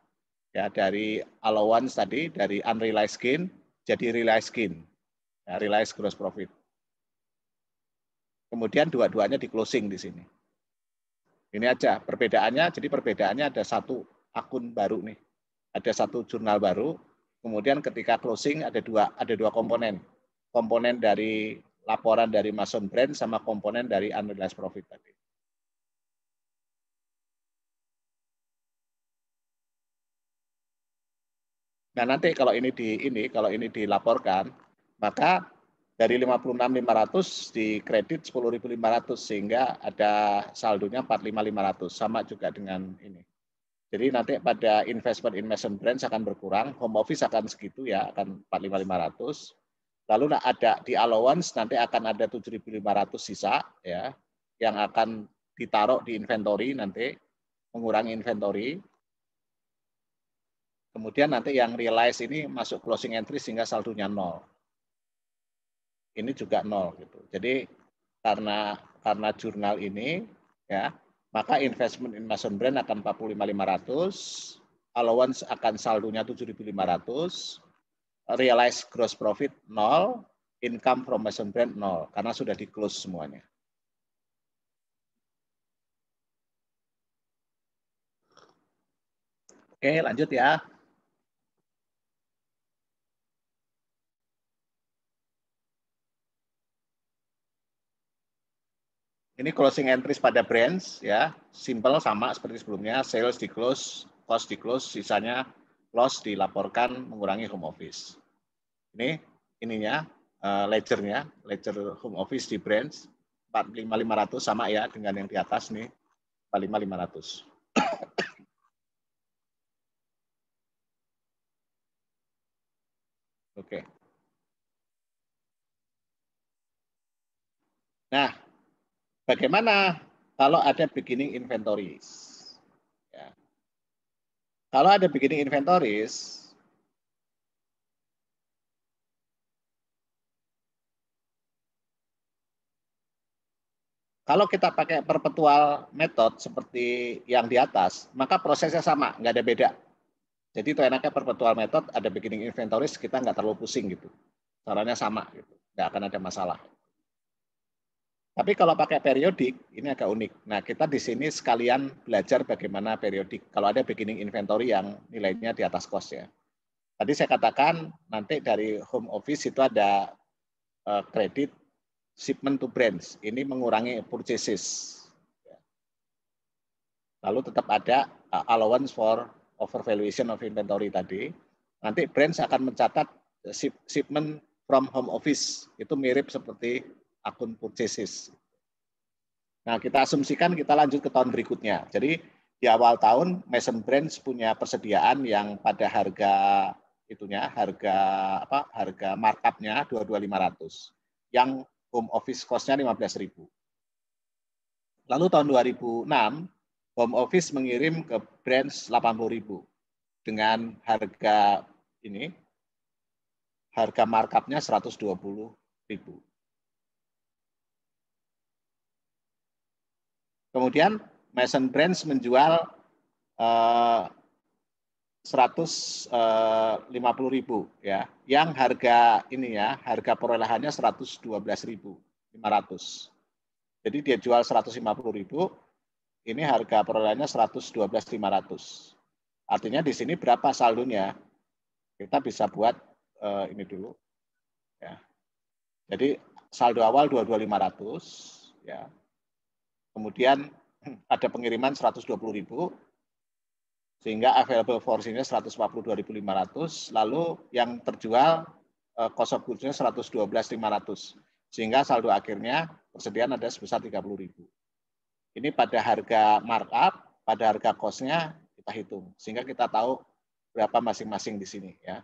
ya dari allowance tadi, dari unrealized gain jadi realized gain, ya, realized gross profit. Kemudian dua-duanya di closing di sini. Ini aja perbedaannya, jadi perbedaannya ada satu akun baru nih, ada satu jurnal baru. Kemudian ketika closing ada dua komponen, komponen dari laporan dari Mason Brand sama komponen dari unrealized profit tadi. Nah nanti kalau ini dilaporkan, maka dari 56.500 di kredit 10.500 sehingga ada saldonya 45.500, sama juga dengan ini. Jadi nanti pada investment in Mason Brands akan berkurang, home office akan segitu ya, akan 45.500. Lalu ada di allowance nanti akan ada 7.500 sisa ya, yang akan ditaruh di inventory nanti, mengurangi inventory. Kemudian nanti yang realize ini masuk closing entry sehingga saldonya 0. Ini juga 0 gitu. Jadi karena jurnal ini ya, maka investment in Mason Brand akan 45.500, allowance akan saldonya 7.500, realized gross profit 0, income from Mason Brand 0, karena sudah di close semuanya. Oke, lanjut ya. Ini closing entries pada brands ya, simple sama seperti sebelumnya, sales di close, cost di close, sisanya loss dilaporkan mengurangi home office. Ini ininya ledgernya, ledger home office di brands 45.500 sama ya dengan yang di atas nih 45.500. Oke. Nah, bagaimana kalau ada beginning inventories? Ya. Kalau ada beginning inventories, kalau kita pakai perpetual method seperti yang di atas, maka prosesnya sama, nggak ada beda. Jadi itu enaknya perpetual method, ada beginning inventories, kita nggak terlalu pusing gitu. Caranya sama, gitu. Nggak akan ada masalah. Tapi kalau pakai periodik, ini agak unik. Nah, kita di sini sekalian belajar bagaimana periodik. Kalau ada beginning inventory yang nilainya di atas cost ya. Tadi saya katakan nanti dari home office itu ada kredit shipment to brands. Ini mengurangi purchases. Lalu tetap ada allowance for overvaluation of inventory tadi. Nanti brands akan mencatat shipment from home office. Itu mirip seperti akun purchases. Nah, kita asumsikan kita lanjut ke tahun berikutnya. Jadi di awal tahun Mason Brands punya persediaan yang pada harga itunya, harga markupnya 22.500. Yang home office cost-nya 15.000. Lalu tahun 2006 home office mengirim ke brands 80.000 dengan harga ini, harga markupnya 120.000. Kemudian Mason Brands menjual 150.000 ya, yang harga ini ya, harga perolehannya 112.500. Jadi dia jual 150.000, ini harga perolehannya 112.500. Artinya di sini berapa saldonya? Kita bisa buat ini dulu ya. Jadi saldo awal 22.500 ya. Kemudian ada pengiriman 120.000 sehingga available porsinya 142.500, lalu yang terjual cost of goods-nya 112.500 sehingga saldo akhirnya persediaan ada sebesar 30.000. Ini pada harga markup, pada harga cost-nya kita hitung sehingga kita tahu berapa masing-masing di sini ya.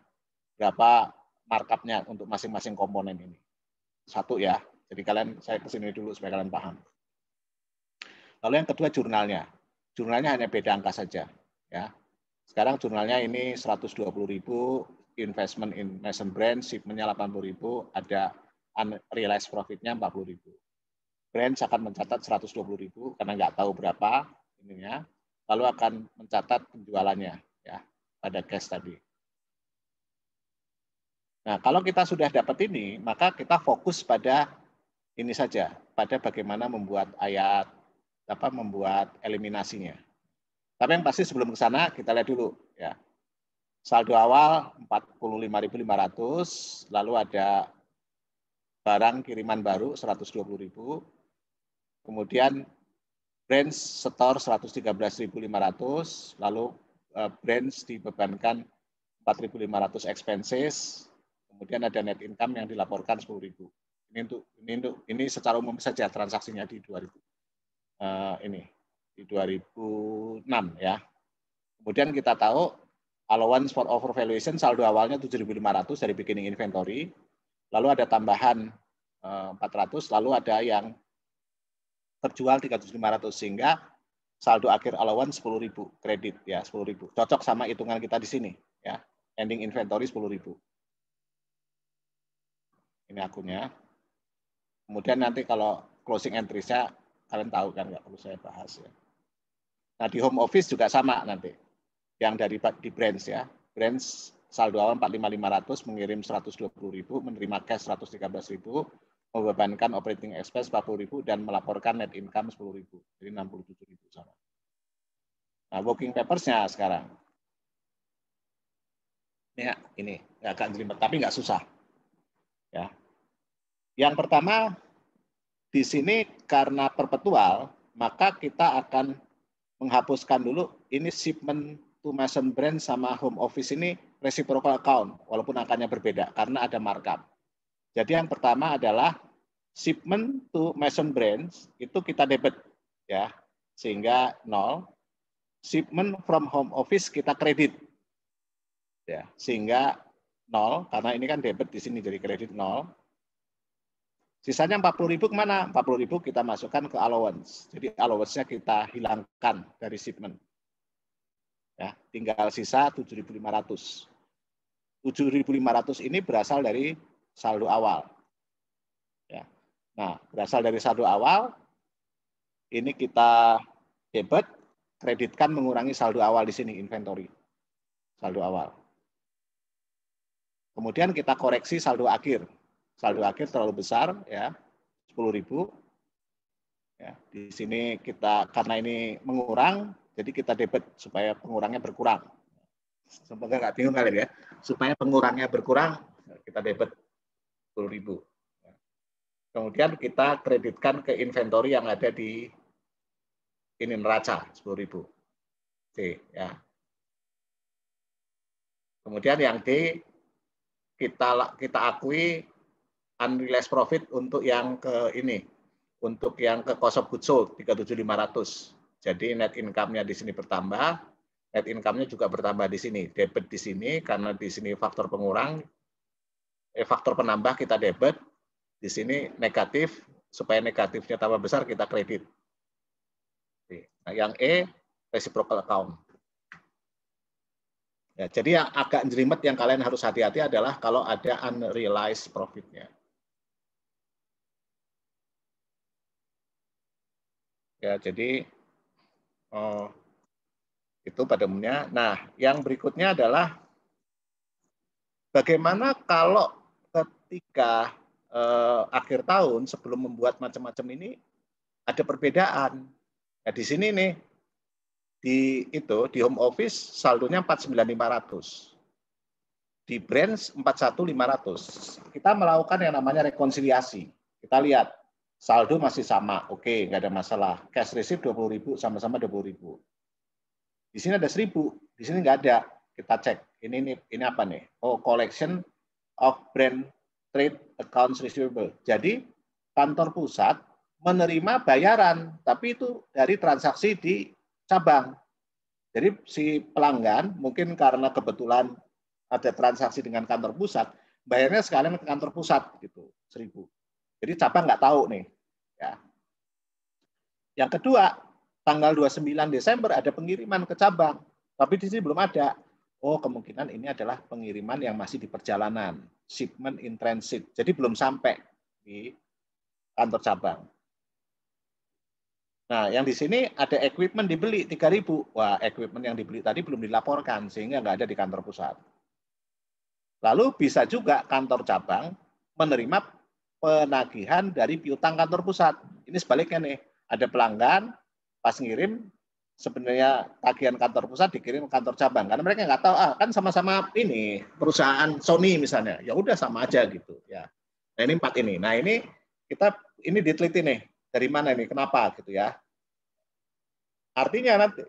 Berapa markup-nya untuk masing-masing komponen ini. Satu ya. Jadi saya kesini dulu supaya kalian paham. Lalu yang kedua jurnalnya. Jurnalnya hanya beda angka saja ya. Sekarang jurnalnya ini 120.000, investment in Mason Brand, shipment-nya 80.000, ada unrealized profit-nya 40.000. Brands akan mencatat 120.000 karena nggak tahu berapa ininya, lalu akan mencatat penjualannya ya pada cash tadi. Nah, kalau kita sudah dapat ini, maka kita fokus pada ini saja, pada bagaimana membuat membuat eliminasinya. Tapi yang pasti sebelum ke sana kita lihat dulu ya. Saldo awal 45.500, lalu ada barang kiriman baru 120.000. Kemudian brands setor 113.500, lalu brands dibebankan 4.500 expenses, kemudian ada net income yang dilaporkan 10.000. Ini secara umum saja transaksinya di 2006 ya. Kemudian kita tahu allowance for overvaluation saldo awalnya 7.500 dari beginning inventory, lalu ada tambahan 400, lalu ada yang terjual 3.500 sehingga saldo akhir allowance 10.000 kredit ya 10.000. Cocok sama hitungan kita di sini ya. Ending inventory 10.000. Ini akunnya. Kemudian nanti kalau closing entry-nya kalian tahu kan, nggak perlu saya bahas ya. Nah di home office juga sama nanti. yang dari di branch ya. Branch saldo awal 45.500, mengirim 120.000, menerima cash 113.000, membebankan operating expense 40.000 dan melaporkan net income 10.000. Jadi 67.000 sama. Nah, working papers-nya sekarang. Ya, ini agak jelimet, tapi nggak susah. Ya. Yang pertama, di sini karena perpetual, maka kita akan menghapuskan dulu ini shipment to Mason Branch sama home office ini reciprocal account, walaupun angkanya berbeda karena ada markup. Jadi yang pertama adalah shipment to Mason Branch itu kita debit ya, sehingga 0. Shipment from home office kita kredit ya, sehingga 0 karena ini kan debit di sini jadi kredit 0. Sisanya 40.000 kemana? 40.000 kita masukkan ke allowance. Jadi allowance-nya kita hilangkan dari shipment. Ya, tinggal sisa 7.500. 7.500 ini berasal dari saldo awal. Ya. Nah, berasal dari saldo awal, ini kita debit, kreditkan mengurangi saldo awal di sini, inventory. Saldo awal. Kemudian kita koreksi saldo akhir. Saldo akhir terlalu besar, ya, 10.000. Ya, di sini kita karena ini mengurang, jadi kita debit supaya pengurangnya berkurang. Semoga nggak bingung kalian ya. Supaya pengurangnya berkurang, kita debit 10.000. Kemudian kita kreditkan ke inventory yang ada di ini neraca 10.000. C, ya. Kemudian yang D kita akui unrealized profit untuk yang ke ini, untuk yang ke cost of goods sold 37.500. Jadi net income-nya di sini bertambah, net income-nya juga bertambah di sini, debit di sini karena di sini faktor pengurang, faktor penambah kita debit, di sini negatif, supaya negatifnya tambah besar kita kredit. Nah, yang E reciprocal account. Ya, jadi yang agak jelimet yang kalian harus hati-hati adalah kalau ada unrealized profit-nya. Ya, jadi itu pada umumnya. Nah, yang berikutnya adalah bagaimana kalau ketika akhir tahun sebelum membuat macam-macam ini ada perbedaan. Nah, di sini nih di home office saldonya 49.500. Di branch 41.500. Kita melakukan yang namanya rekonsiliasi. Kita lihat saldo masih sama, oke, nggak ada masalah. Cash receipt 20.000 sama-sama 20.000. Di sini ada 1.000, di sini nggak ada. Kita cek. Ini apa nih? Oh, collection of brand trade accounts receivable. Jadi kantor pusat menerima bayaran, tapi itu dari transaksi di cabang. Jadi si pelanggan mungkin karena kebetulan ada transaksi dengan kantor pusat, bayarnya sekalian ke kantor pusat gitu, 1.000. Jadi cabang nggak tahu nih. Ya. Yang kedua, tanggal 29 Desember ada pengiriman ke cabang, tapi di sini belum ada. Oh, kemungkinan ini adalah pengiriman yang masih di perjalanan, shipment in transit. Jadi belum sampai di kantor cabang. Nah, yang di sini ada equipment dibeli 3.000. Wah, equipment yang dibeli tadi belum dilaporkan sehingga nggak ada di kantor pusat. Lalu bisa juga kantor cabang menerima penagihan dari piutang kantor pusat. Ini sebaliknya nih, ada pelanggan pas ngirim sebenarnya tagihan kantor pusat dikirim ke kantor cabang karena mereka nggak tahu kan sama-sama ini perusahaan Sony misalnya, ya udah sama aja gitu ya. Nah ini 4 ini. Nah ini kita ini diteliti nih dari mana ini, kenapa gitu ya. Artinya nanti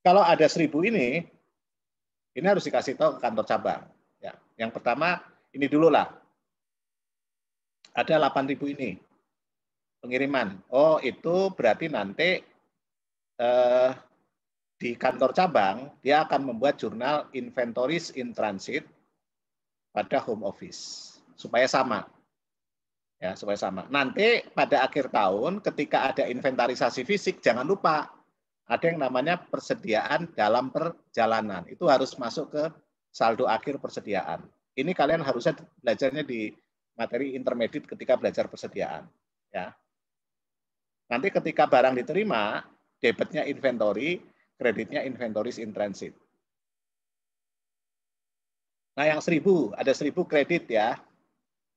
kalau ada 1.000 ini harus dikasih tahu ke kantor cabang. Ya, yang pertama ini dulu lah. Ada 8.000 ini pengiriman. Oh, itu berarti nanti di kantor cabang dia akan membuat jurnal inventories in transit pada home office supaya sama. Ya, supaya sama. Nanti pada akhir tahun ketika ada inventarisasi fisik jangan lupa ada yang namanya persediaan dalam perjalanan. Itu harus masuk ke saldo akhir persediaan. Ini kalian harusnya belajarnya di materi intermediate ketika belajar persediaan. Ya. Nanti ketika barang diterima, debitnya inventory, kreditnya inventories in transit. Nah, yang 1.000, ada 1.000 kredit ya,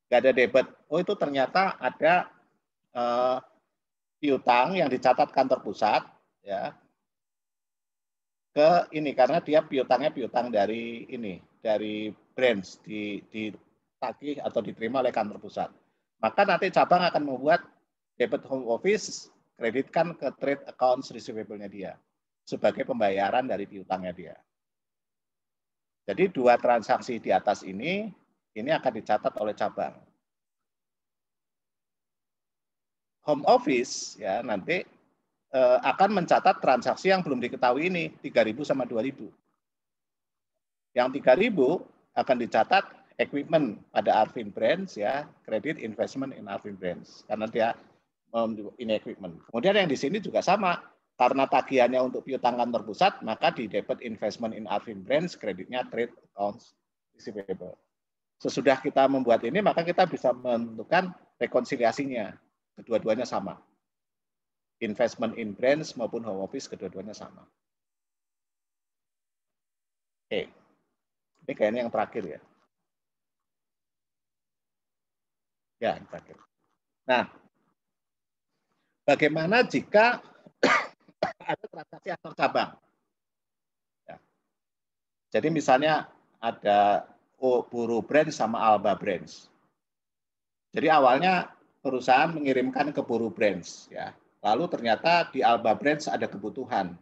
nggak ada debit. Oh, itu ternyata ada piutang yang dicatat kantor pusat ya ke ini karena dia piutangnya piutang dari ini, dari branch ditagih atau diterima oleh kantor pusat. Maka nanti cabang akan membuat debit home office kreditkan ke trade accounts receivable-nya dia sebagai pembayaran dari piutangnya dia. Jadi 2 transaksi di atas ini akan dicatat oleh cabang. Home office ya nanti akan mencatat transaksi yang belum diketahui ini 3.000 sama 2.000. Yang 3.000 akan dicatat equipment pada Arvin Brands ya, credit investment in Arvin Brands karena dia ini equipment. Kemudian yang di sini juga sama, karena tagihannya untuk piutang kantor pusat, maka di debit investment in Arvin Brands, kreditnya trade accounts receivable. Sesudah kita membuat ini, maka kita bisa menentukan rekonsiliasinya. Kedua-duanya sama. Investment in brands maupun home office, kedua-duanya sama. Oke. Ini kayaknya yang terakhir ya. Ya, yang terakhir. Nah, bagaimana jika ada transaksi antar cabang? Ya. Jadi misalnya ada Buru Brands sama Alba Brands. Jadi awalnya perusahaan mengirimkan ke Buru Brands, ya. Lalu ternyata di Alba Brands ada kebutuhan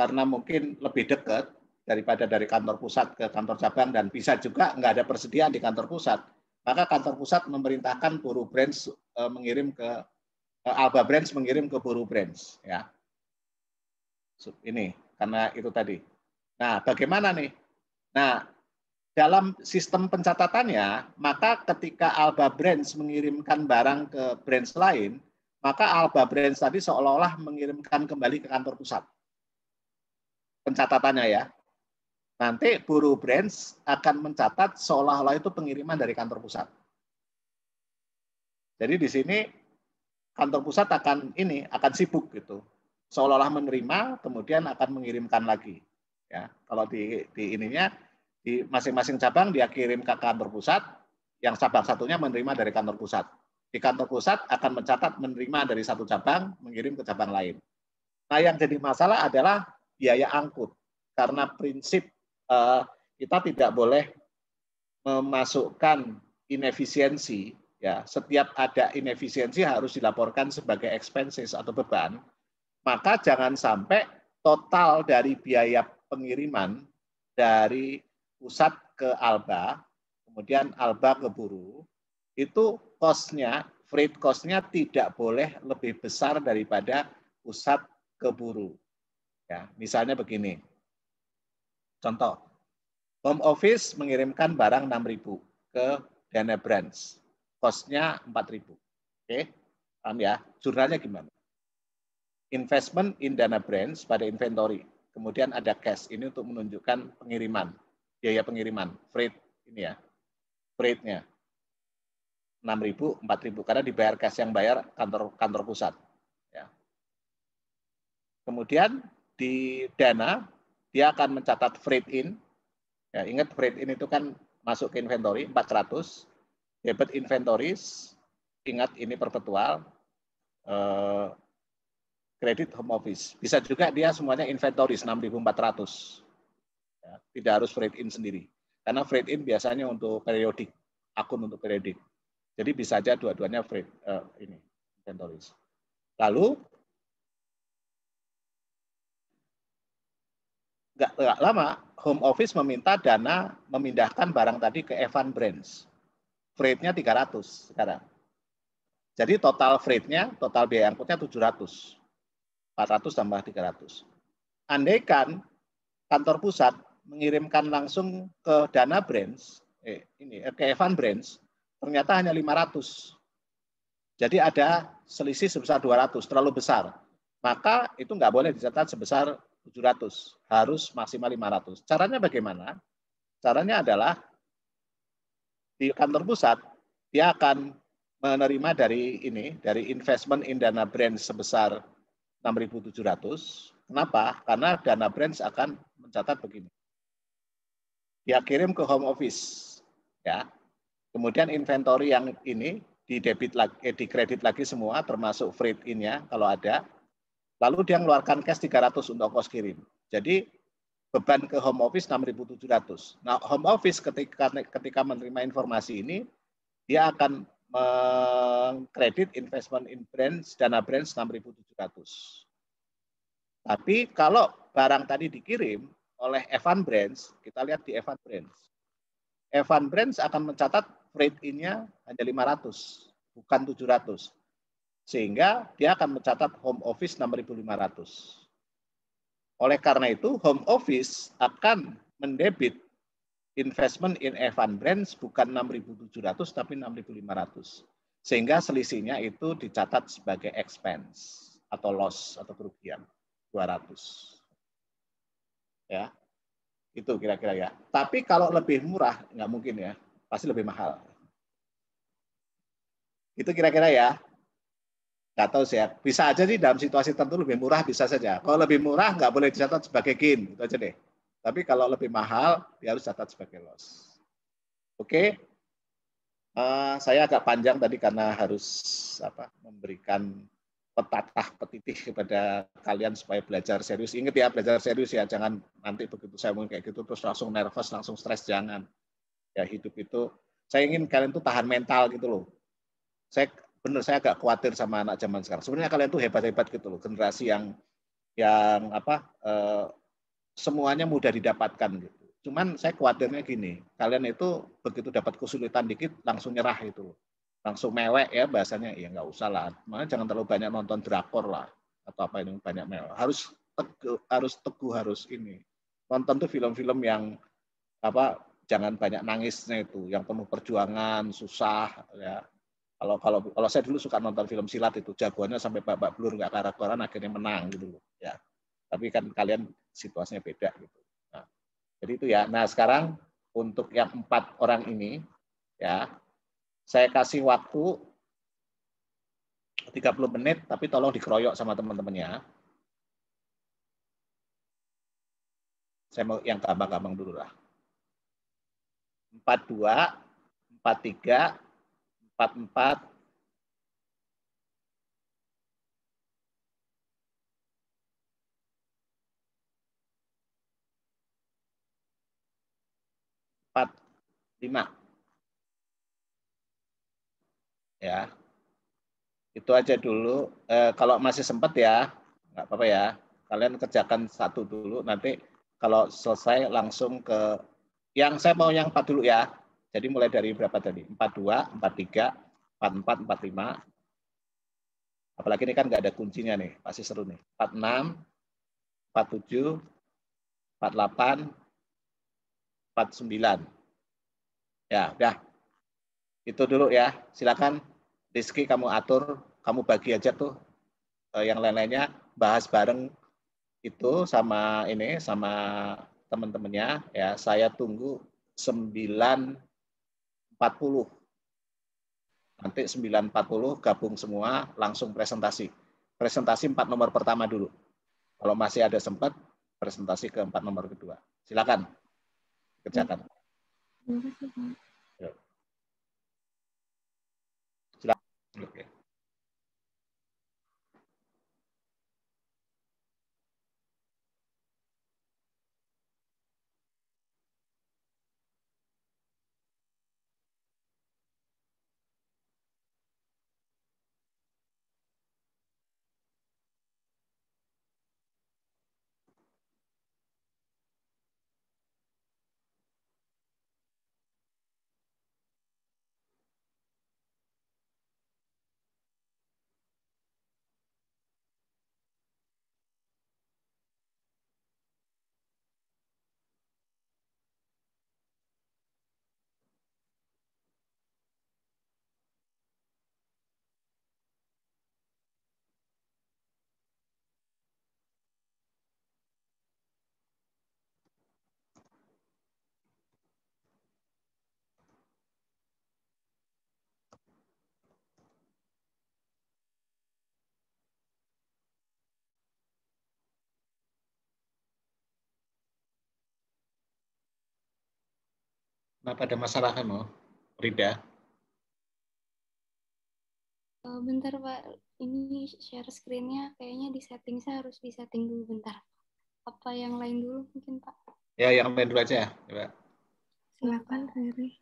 karena mungkin lebih dekat daripada dari kantor pusat ke kantor cabang dan bisa juga nggak ada persediaan di kantor pusat. Maka kantor pusat memerintahkan Buru Brands mengirim ke Alba Brands mengirim ke Buru Brands, ya. Ini karena itu tadi. Nah, bagaimana nih? Nah, dalam sistem pencatatannya, maka ketika Alba Brands mengirimkan barang ke brands lain, maka Alba Brands tadi seolah-olah mengirimkan kembali ke kantor pusat. Pencatatannya ya. Nanti Buru Brands akan mencatat seolah-olah itu pengiriman dari kantor pusat. Jadi di sini kantor pusat akan sibuk gitu. Seolah-olah menerima, kemudian akan mengirimkan lagi. Ya, kalau di ininya di masing-masing cabang dia kirim ke kantor pusat, yang cabang satunya menerima dari kantor pusat. Di kantor pusat akan mencatat menerima dari satu cabang, mengirim ke cabang lain. Nah, yang jadi masalah adalah biaya angkut. Karena prinsip kita tidak boleh memasukkan inefisiensi, ya. Setiap ada inefisiensi harus dilaporkan sebagai expenses atau beban. Maka jangan sampai total dari biaya pengiriman dari pusat ke Alba, kemudian Alba ke Buru, itu cost-nya, freight cost-nya tidak boleh lebih besar daripada pusat ke Buru. Ya, misalnya begini. Contoh, home office mengirimkan barang 6.000 ke Dana Brands. Cost-nya 4.000. Oke, paham ya? Jurnalnya gimana? Investment in Dana Brands pada inventory. Kemudian ada cash, ini untuk menunjukkan pengiriman, biaya pengiriman, freight ini ya, freight-nya 6.000, 4.000 karena dibayar cash, yang bayar kantor pusat. Ya. Kemudian di Dana dia akan mencatat freight in. Ya, ingat freight in itu kan masuk ke inventory 400, debit inventories, ingat ini perpetual, kredit home office. Bisa juga dia semuanya inventories 6.400. Ya, tidak harus freight in sendiri. Karena freight in biasanya untuk periodik, akun untuk periodik. Jadi bisa saja dua-duanya freight ini inventories. Lalu nggak lama home office meminta Dana memindahkan barang tadi ke Evan Brands. Freight-nya 300 sekarang. Jadi total freight-nya, total biaya angkutnya 700. 400 tambah 300. Andaikan kantor pusat mengirimkan langsung ke Dana Brands, ke Evan Brands, ternyata hanya 500. Jadi ada selisih sebesar 200, terlalu besar. Maka itu nggak boleh dicatat sebesar 700, harus maksimal 500. Caranya bagaimana? Caranya adalah di kantor pusat, dia akan menerima dari investment in Dana Brands sebesar 6.700. Kenapa? Karena Dana Brands akan mencatat begini. dia kirim ke home office, ya. Kemudian inventory yang ini di kredit lagi semua, termasuk freight-in-nya kalau ada. Lalu dia mengeluarkan cash 300 untuk ongkos kirim. Jadi beban ke home office 6.700. Nah, home office ketika menerima informasi ini, dia akan mengkredit investment in brands, dana brands 6.700. Tapi kalau barang tadi dikirim oleh Evan Brands, kita lihat di Evan Brands. Evan Brands akan mencatat freight in-nya hanya 500, bukan 700. Sehingga dia akan mencatat home office 6.500. Oleh karena itu, home office akan mendebit investment in Evan Brands bukan 6.700 tapi 6.500. Sehingga selisihnya itu dicatat sebagai expense atau loss atau kerugian 200. Ya, itu kira-kira ya. Tapi kalau lebih murah nggak mungkin ya, pasti lebih mahal. Itu kira-kira ya. Nggak tahu sih ya. Bisa aja sih dalam situasi tertentu lebih murah bisa saja. Kalau lebih murah nggak boleh dicatat sebagai gain, itu aja deh. Tapi kalau lebih mahal, dia harus catat sebagai loss. Oke, saya agak panjang tadi karena harus memberikan petatah petitih kepada kalian supaya belajar serius. Ingat ya, belajar serius ya. Jangan nanti begitu saya ngomong kayak gitu terus langsung nervous, langsung stres. Jangan. Ya hidup itu, saya ingin kalian tuh tahan mental gitu loh. Saya agak khawatir sama anak zaman sekarang. Sebenarnya kalian tuh hebat-hebat gitu loh. Generasi yang semuanya mudah didapatkan gitu. Cuman saya khawatirnya gini, kalian itu begitu dapat kesulitan dikit langsung nyerah itu loh. Langsung mewek ya bahasanya, ya nggak usah lah. Makanya jangan terlalu banyak nonton drakor lah atau apa ini banyak mewek. Harus teguh harus ini. Nonton tuh film-film yang jangan banyak nangisnya itu, yang penuh perjuangan, susah ya. Kalau saya dulu suka nonton film silat itu, jagoannya sampai babak belur nggak karak-karan akhirnya menang gitu loh ya. Tapi kan kalian situasinya beda gitu. Nah, jadi itu ya. Nah sekarang untuk yang 4 orang ini ya, saya kasih waktu 30 menit, tapi tolong dikeroyok sama teman-temannya. Saya mau yang gampang-gampang dulu lah. 42, 43, 44, 45 ya. Itu aja dulu. Kalau masih sempat ya, nggak apa-apa ya. Kalian kerjakan satu dulu. Nanti kalau selesai langsung ke yang saya mau yang 4 dulu ya. Jadi mulai dari berapa tadi? 42, 43, 44, 45. Apalagi ini kan nggak ada kuncinya nih. Pasti seru nih. 46, 47, 48, 49. Ya, udah. Itu dulu ya. Silakan Rizky kamu atur, kamu bagi aja tuh yang lain-lainnya bahas bareng itu sama teman-temannya ya. Saya tunggu 9.40. Nanti 9.40 gabung semua langsung presentasi. Presentasi 4 nomor pertama dulu. Kalau masih ada sempat presentasi ke 4 nomor kedua. Silakan kerjakan. Silakan. Oke. Apa ada masalah kamu, Rida?
Bentar Pak, ini share screen-nya kayaknya saya harus disetting dulu bentar. Apa yang lain dulu mungkin Pak?
Ya, yang lain dulu aja. Coba.
Silakan Riri.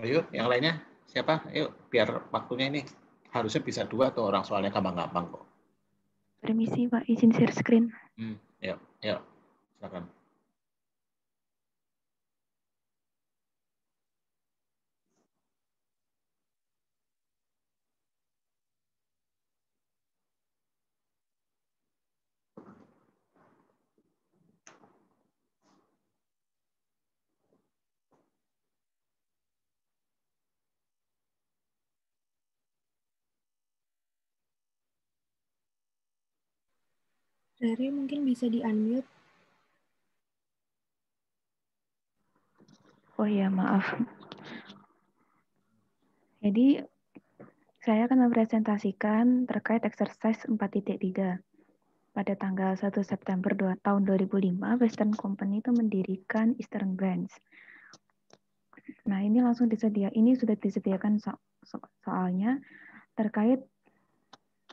Ayo, yang lainnya siapa? Ayo, biar waktunya ini harusnya bisa 2 atau orang soalnya gampang-gampang kok.
Permisi Pak, izin share screen.
Ya, ya, silakan.
Riri mungkin bisa di-unmute.
Oh ya, maaf. Jadi, saya akan mempresentasikan terkait exercise 4.3. Pada tanggal 1 September tahun 2005, Western Company itu mendirikan Eastern Branch. Nah, ini sudah disediakan soalnya terkait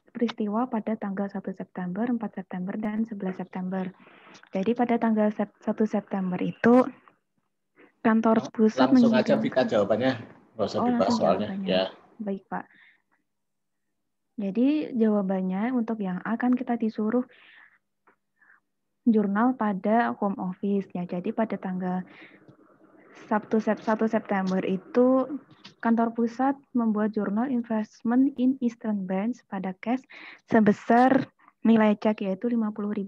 peristiwa pada tanggal 1 September, 4 September, dan 11 September. Jadi pada tanggal 1 September itu kantor pusat
langsung aja
mengirim.
Vika jawabannya, nggak usah dibahas soalnya. Ya.
Baik Pak. Jadi jawabannya untuk yang akan kita disuruh jurnal pada home office ya. Jadi pada tanggal 1 September itu kantor pusat membuat jurnal investment in Eastern Branch pada cash sebesar nilai cek yaitu $50.000.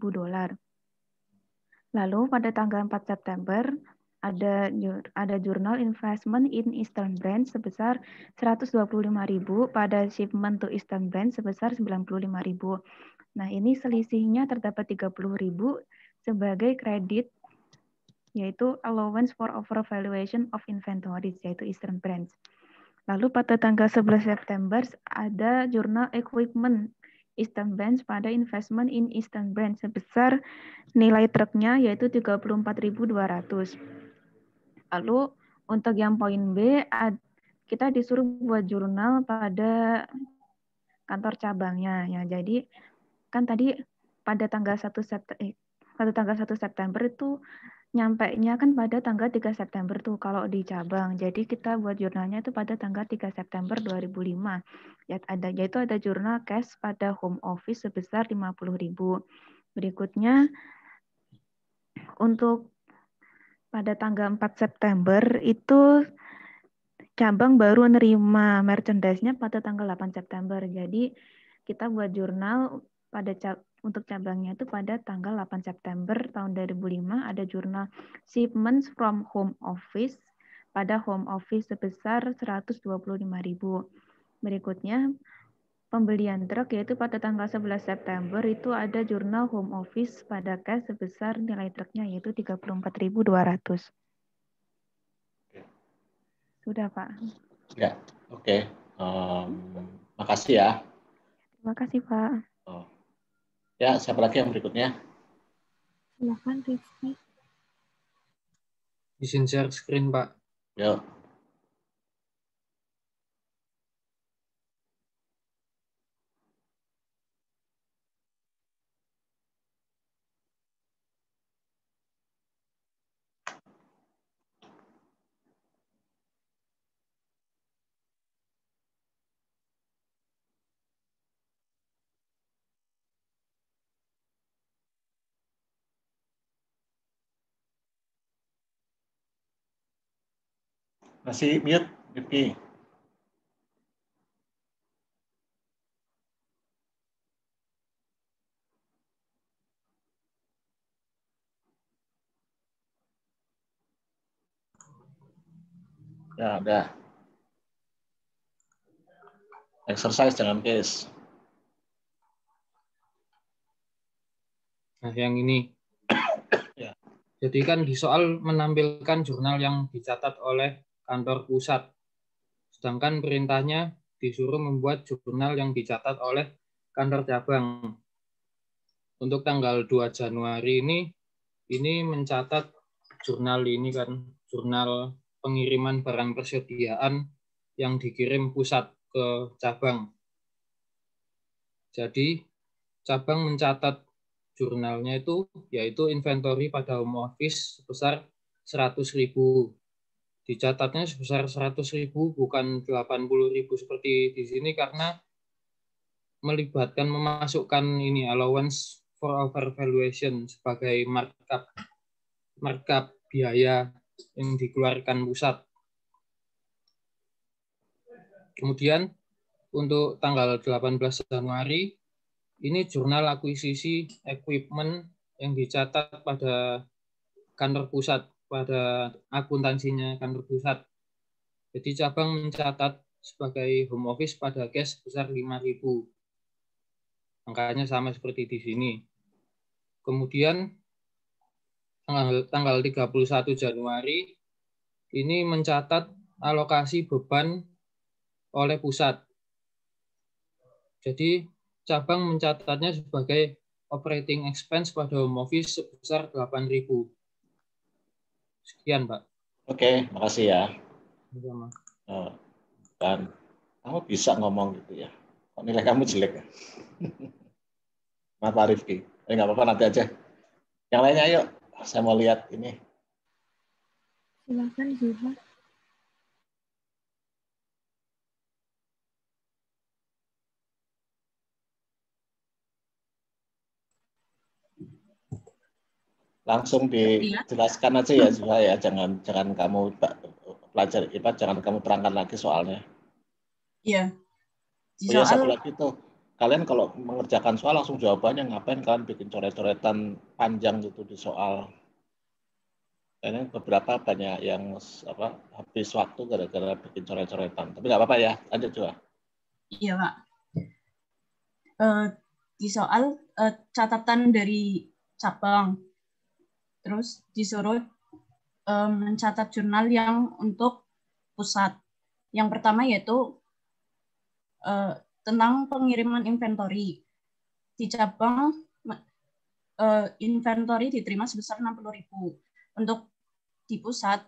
Lalu pada tanggal 4 September ada jurnal investment in Eastern Branch sebesar 125.000 pada shipment to Eastern Branch sebesar 95.000. Nah, ini selisihnya terdapat 30.000 sebagai kredit yaitu allowance for overvaluation of inventories yaitu Eastern Branch. Lalu pada tanggal 11 September ada jurnal equipment Eastern Branch pada investment in Eastern Branch sebesar nilai truknya yaitu 34.200. Lalu untuk yang poin B, kita disuruh buat jurnal pada kantor cabangnya. Ya, jadi kan tadi pada tanggal 1 September itu nyampe-nya kan pada tanggal 3 September tuh kalau di cabang. Jadi kita buat jurnalnya itu pada tanggal 3 September 2005. Yaitu ada jurnal cash pada home office sebesar 50.000. Berikutnya untuk pada tanggal 4 September itu cabang baru nerima merchandise-nya pada tanggal 8 September. Jadi kita buat jurnal untuk cabangnya itu pada tanggal 8 September tahun 2005 ada jurnal shipments from home office pada home office sebesar 125.000. Berikutnya pembelian truk yaitu pada tanggal 11 September itu ada jurnal home office pada cash sebesar nilai truknya yaitu 34.200. Sudah Pak.
Ya, oke. Makasih ya.
Terima kasih Pak.
Ya, siapa lagi yang berikutnya?
Silakan Rizky.
Izin share screen Pak.
Yuk. Masih mute, Rifki. Ya, udah. Exercise jangan case.
Nah, yang ini.
Ya.
Jadi kan di soal menampilkan jurnal yang dicatat oleh kantor pusat. Sedangkan perintahnya disuruh membuat jurnal yang dicatat oleh kantor cabang. Untuk tanggal 2 Januari ini mencatat jurnal ini kan, jurnal pengiriman barang persediaan yang dikirim pusat ke cabang. Jadi cabang mencatat jurnalnya itu yaitu inventory pada home office sebesar 100.000. Dicatatnya sebesar 100.000 bukan 80.000 seperti di sini karena melibatkan memasukkan ini allowance for overvaluation sebagai markup biaya yang dikeluarkan pusat. Kemudian untuk tanggal 18 Januari ini jurnal akuisisi equipment yang dicatat pada kantor pusat, pada akuntansinya kantor pusat. Jadi cabang mencatat sebagai home office pada cash sebesar 5.000. Angkanya sama seperti di sini. Kemudian tanggal 31 Januari ini mencatat alokasi beban oleh pusat. Jadi cabang mencatatnya sebagai operating expense pada home office sebesar 8.000. Sekian, Pak.
Oke, makasih ya.
Sama.
Dan kamu bisa ngomong gitu ya. Kok nilai kamu jelek ya? Maaf Pak Rifki. Nggak apa-apa, nanti aja. Yang lainnya ayo. Saya mau lihat ini.
Silakan Zuhar.
Langsung dijelaskan aja ya Zuha ya. Jangan kamu pelajari, jangan kamu terangkan lagi soalnya.
Iya.
Oh ya, satu lagi tuh. Kalian kalau mengerjakan soal langsung jawabannya, ngapain kalian bikin coret-coretan panjang gitu di soal. Ini beberapa banyak yang habis waktu gara-gara bikin coret-coretan. Tapi nggak apa-apa ya, lanjut juga.
Iya Pak. Di soal catatan dari cabang, terus disuruh mencatat jurnal yang untuk pusat. Yang pertama yaitu tentang pengiriman inventory. Di cabang inventory diterima sebesar 60.000. Untuk di pusat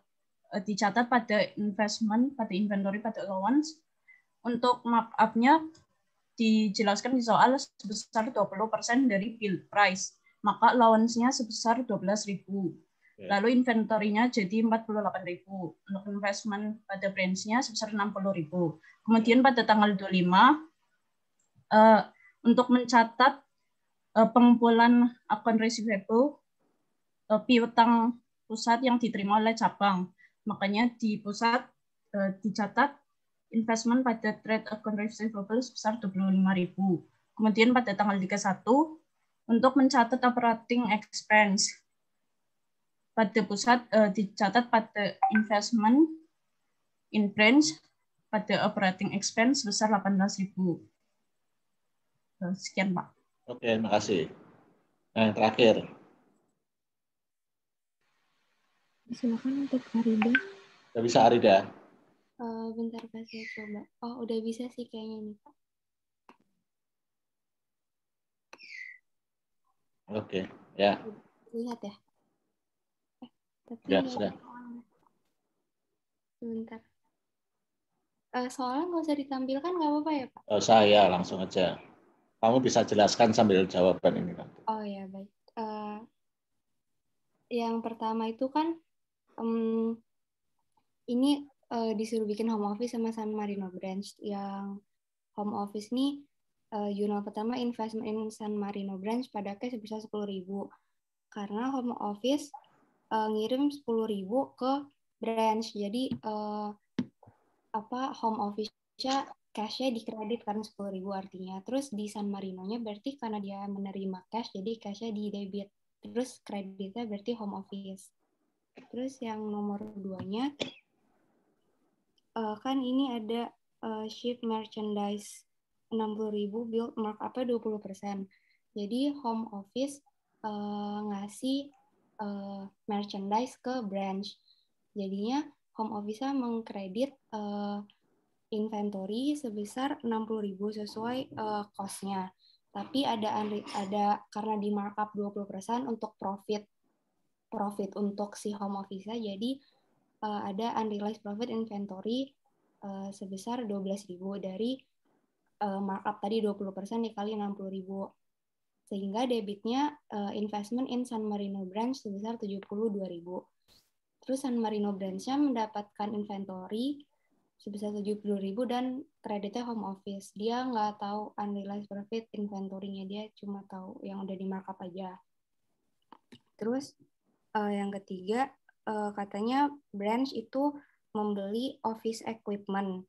dicatat pada investment, pada inventory, pada allowance. Untuk markup-nya dijelaskan di soal sebesar 20% dari bill price. Maka allowance-nya sebesar 12.000. Lalu inventory-nya jadi 48.000. Untuk investment pada branch-nya sebesar 60.000. Kemudian pada tanggal 25 untuk mencatat pengumpulan account receivable piutang pusat yang diterima oleh cabang. Makanya di pusat dicatat investment pada trade account receivable sebesar 25.000. Kemudian pada tanggal 31 untuk mencatat operating expense pada pusat dicatat pada investment in branch pada operating expense sebesar 18.000. Sekian Pak.
Oke, makasih. Nah, yang terakhir.
Silakan untuk Arida.
Udah bisa Arida?
Bentar Pak, saya coba. Oh, udah bisa sih kayaknya nih Pak.
Oke, ya.
Lihat ya. Tapi
Ya, sudah.
Sebentar. Soalnya nggak usah ditampilkan, nggak apa-apa ya Pak?
Oh, saya langsung aja. Kamu bisa jelaskan sambil jawaban ini nanti.
Oh ya, baik. Yang pertama itu kan ini disuruh bikin home office sama San Marino Branch. Yang home office nih jurnal pertama investment in San Marino Branch pada cash sebesar 10.000. Karena home office ngirim 10.000 ke branch. Jadi home office-nya cash-nya dikredit karena 10.000 artinya. Terus di San Marino-nya berarti karena dia menerima cash, jadi cash-nya di debit. Terus kreditnya berarti home office. Terus yang nomor 2-nya, kan ini ada ship merchandise 60.000 build markup-nya 20%. Jadi home office ngasih merchandise ke branch. Jadinya home office-nya mengkredit inventory sebesar 60.000 sesuai cost-nya. Tapi ada karena di markup 20% untuk profit untuk si home office-nya, jadi ada unrealized profit inventory sebesar 12.000 dari markup tadi 20% dikali 60.000. Sehingga debitnya investment in San Marino branch sebesar 72.000. Terus San Marino branch-nya mendapatkan inventory sebesar 70.000 dan kreditnya home office. Dia nggak tahu unrealized profit inventory-nya, dia cuma tahu yang udah di markup aja. Terus yang ketiga, katanya branch itu membeli office equipment.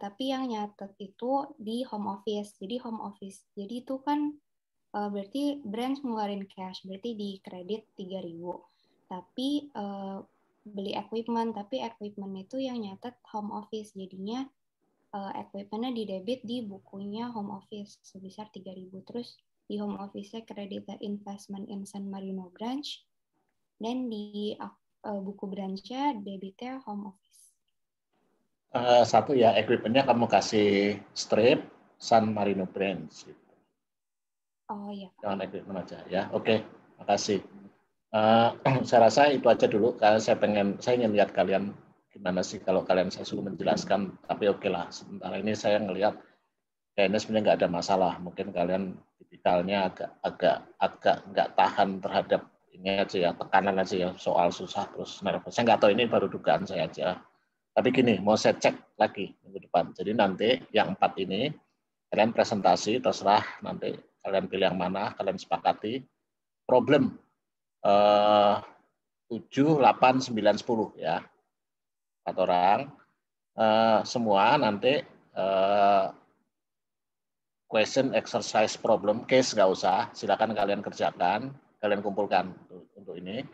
Tapi yang nyatet itu di home office. Jadi home office. Jadi itu kan berarti branch ngeluarin cash, berarti di kredit 3.000. Tapi beli equipment, tapi equipment itu yang nyatet home office. Jadinya equipment-nya di debit di bukunya home office sebesar 3.000. Terus di home office-nya kredit investment in San Marino branch, dan di buku branch-nya debitnya home office.
Satu ya, equipment-nya kamu kasih strip San Marino branch.
Oh iya.
Jangan equipment aja ya. Oke, makasih. Saya rasa itu aja dulu. Karena saya ingin lihat kalian gimana sih kalau kalian saya suruh menjelaskan. Tapi oke lah. Sementara ini saya ngelihat kayaknya sebenarnya nggak ada masalah. Mungkin kalian tipikalnya agak nggak tahan terhadap ini aja ya, tekanan aja ya, soal susah terus nervous. Saya nggak tahu, ini baru dugaan saya aja. Tapi gini, mau saya cek lagi minggu depan. Jadi nanti yang 4 ini kalian presentasi, terserah nanti kalian pilih yang mana, kalian sepakati. Problem 7, 8, 9, 10 ya. 4 orang. Semua nanti question, exercise, problem, case nggak usah. Silakan kalian kerjakan, kalian kumpulkan untuk ini.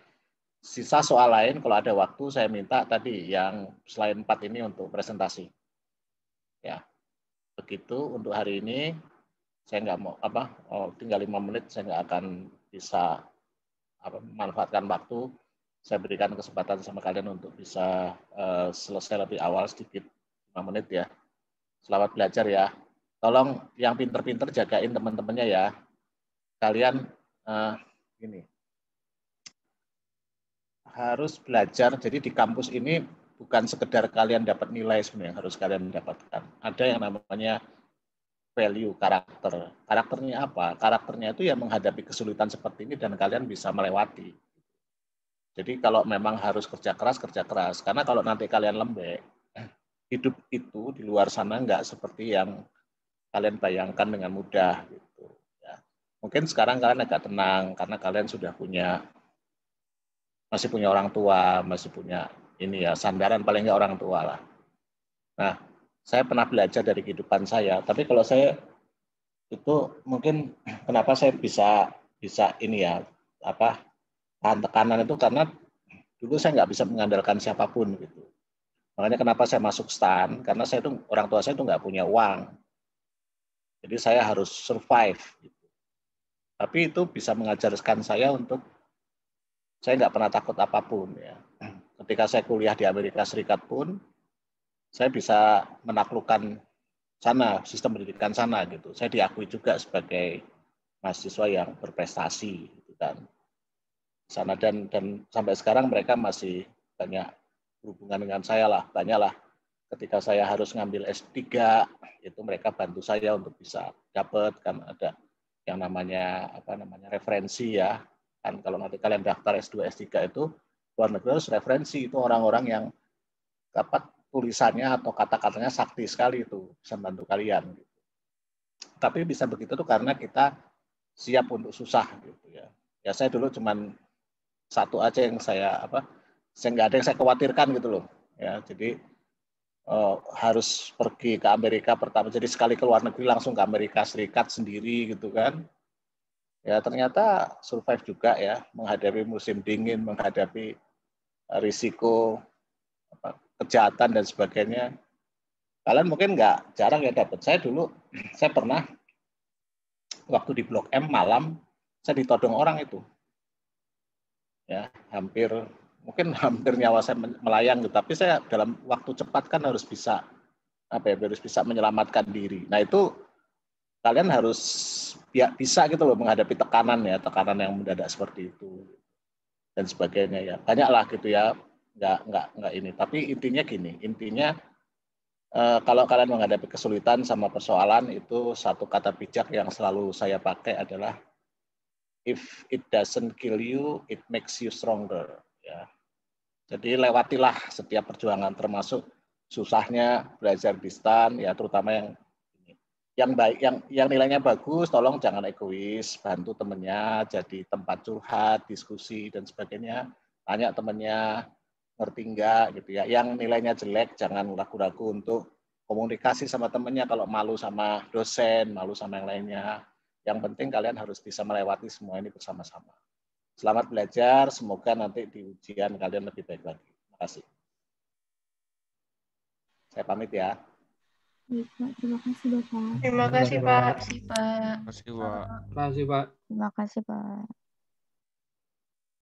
Sisa soal lain kalau ada waktu saya minta tadi yang selain 4 ini untuk presentasi. Ya. Begitu untuk hari ini. Saya nggak mau tinggal 5 menit, saya nggak akan bisa memanfaatkan waktu. Saya berikan kesempatan sama kalian untuk bisa selesai lebih awal sedikit, 5 menit ya. Selamat belajar ya. Tolong yang pinter-pinter jagain teman-temannya ya. Kalian ini harus belajar. Jadi di kampus ini bukan sekedar kalian dapat nilai sebenarnya yang harus kalian dapatkan. Ada yang namanya value, karakter. Karakternya apa? Karakternya itu ya menghadapi kesulitan seperti ini dan kalian bisa melewati. Jadi kalau memang harus kerja keras. Karena kalau nanti kalian lembek, hidup itu di luar sana nggak seperti yang kalian bayangkan dengan mudah. Gitu. Ya. Mungkin sekarang kalian agak tenang karena kalian sudah masih punya orang tua, masih punya ini ya sandaran paling nggak orang tua lah. Nah, saya pernah belajar dari kehidupan saya, tapi kalau saya itu mungkin kenapa saya bisa ini ya tahan tekanan itu karena dulu saya nggak bisa mengandalkan siapapun gitu. Makanya kenapa saya masuk STAN, karena saya itu orang tua saya itu nggak punya uang, jadi saya harus survive. Gitu. Tapi itu bisa mengajarkan saya untuk saya nggak pernah takut apapun ya. Ketika saya kuliah di Amerika Serikat pun saya bisa menaklukkan sana, sistem pendidikan sana gitu. Saya diakui juga sebagai mahasiswa yang berprestasi gitu kan. Sana dan sampai sekarang mereka masih banyak berhubungan dengan saya lah, banyak lah. Ketika saya harus ngambil S3 itu mereka bantu saya untuk bisa dapat, kan ada yang namanya referensi ya. Kan kalau nanti kalian daftar S2 S3 itu luar negeri harus referensi, itu orang-orang yang dapat tulisannya atau kata-katanya sakti sekali itu bisa bantu kalian. Gitu. Tapi bisa begitu tuh karena kita siap untuk susah gitu ya. Ya saya dulu cuman satu aja yang saya nggak ada yang saya khawatirkan gitu loh. Ya jadi harus pergi ke Amerika pertama, jadi sekali ke luar negeri langsung ke Amerika Serikat sendiri gitu kan. Ya ternyata survive juga ya, menghadapi musim dingin, menghadapi risiko kejahatan dan sebagainya. Kalian mungkin nggak jarang ya dapat. Saya pernah waktu di Blok M malam, saya ditodong orang itu. Ya, mungkin hampir nyawa saya melayang, tapi saya dalam waktu cepat kan harus bisa menyelamatkan diri. Nah, itu kalian harus bisa gitu loh menghadapi tekanan yang mendadak seperti itu dan sebagainya ya. Banyaklah gitu ya. Nggak ini. Tapi intinya gini, kalau kalian menghadapi kesulitan sama persoalan, itu satu kata bijak yang selalu saya pakai adalah if it doesn't kill you, it makes you stronger. Ya. Jadi lewatilah setiap perjuangan, termasuk susahnya belajar di STAN, ya terutama yang baik, yang nilainya bagus, tolong jangan egois, bantu temennya, jadi tempat curhat, diskusi dan sebagainya, tanya temennya ngerti enggak gitu ya. Yang nilainya jelek jangan ragu-ragu untuk komunikasi sama temennya, kalau malu sama dosen, malu sama yang lainnya. Yang penting kalian harus bisa melewati semua ini bersama-sama. Selamat belajar, semoga nanti di ujian kalian lebih baik lagi. Terima kasih. Saya pamit ya.
Baik, Pak. Terima kasih, Bapak.
Terima kasih, Pak.
Terima kasih, Pak.
Terima kasih, Pak.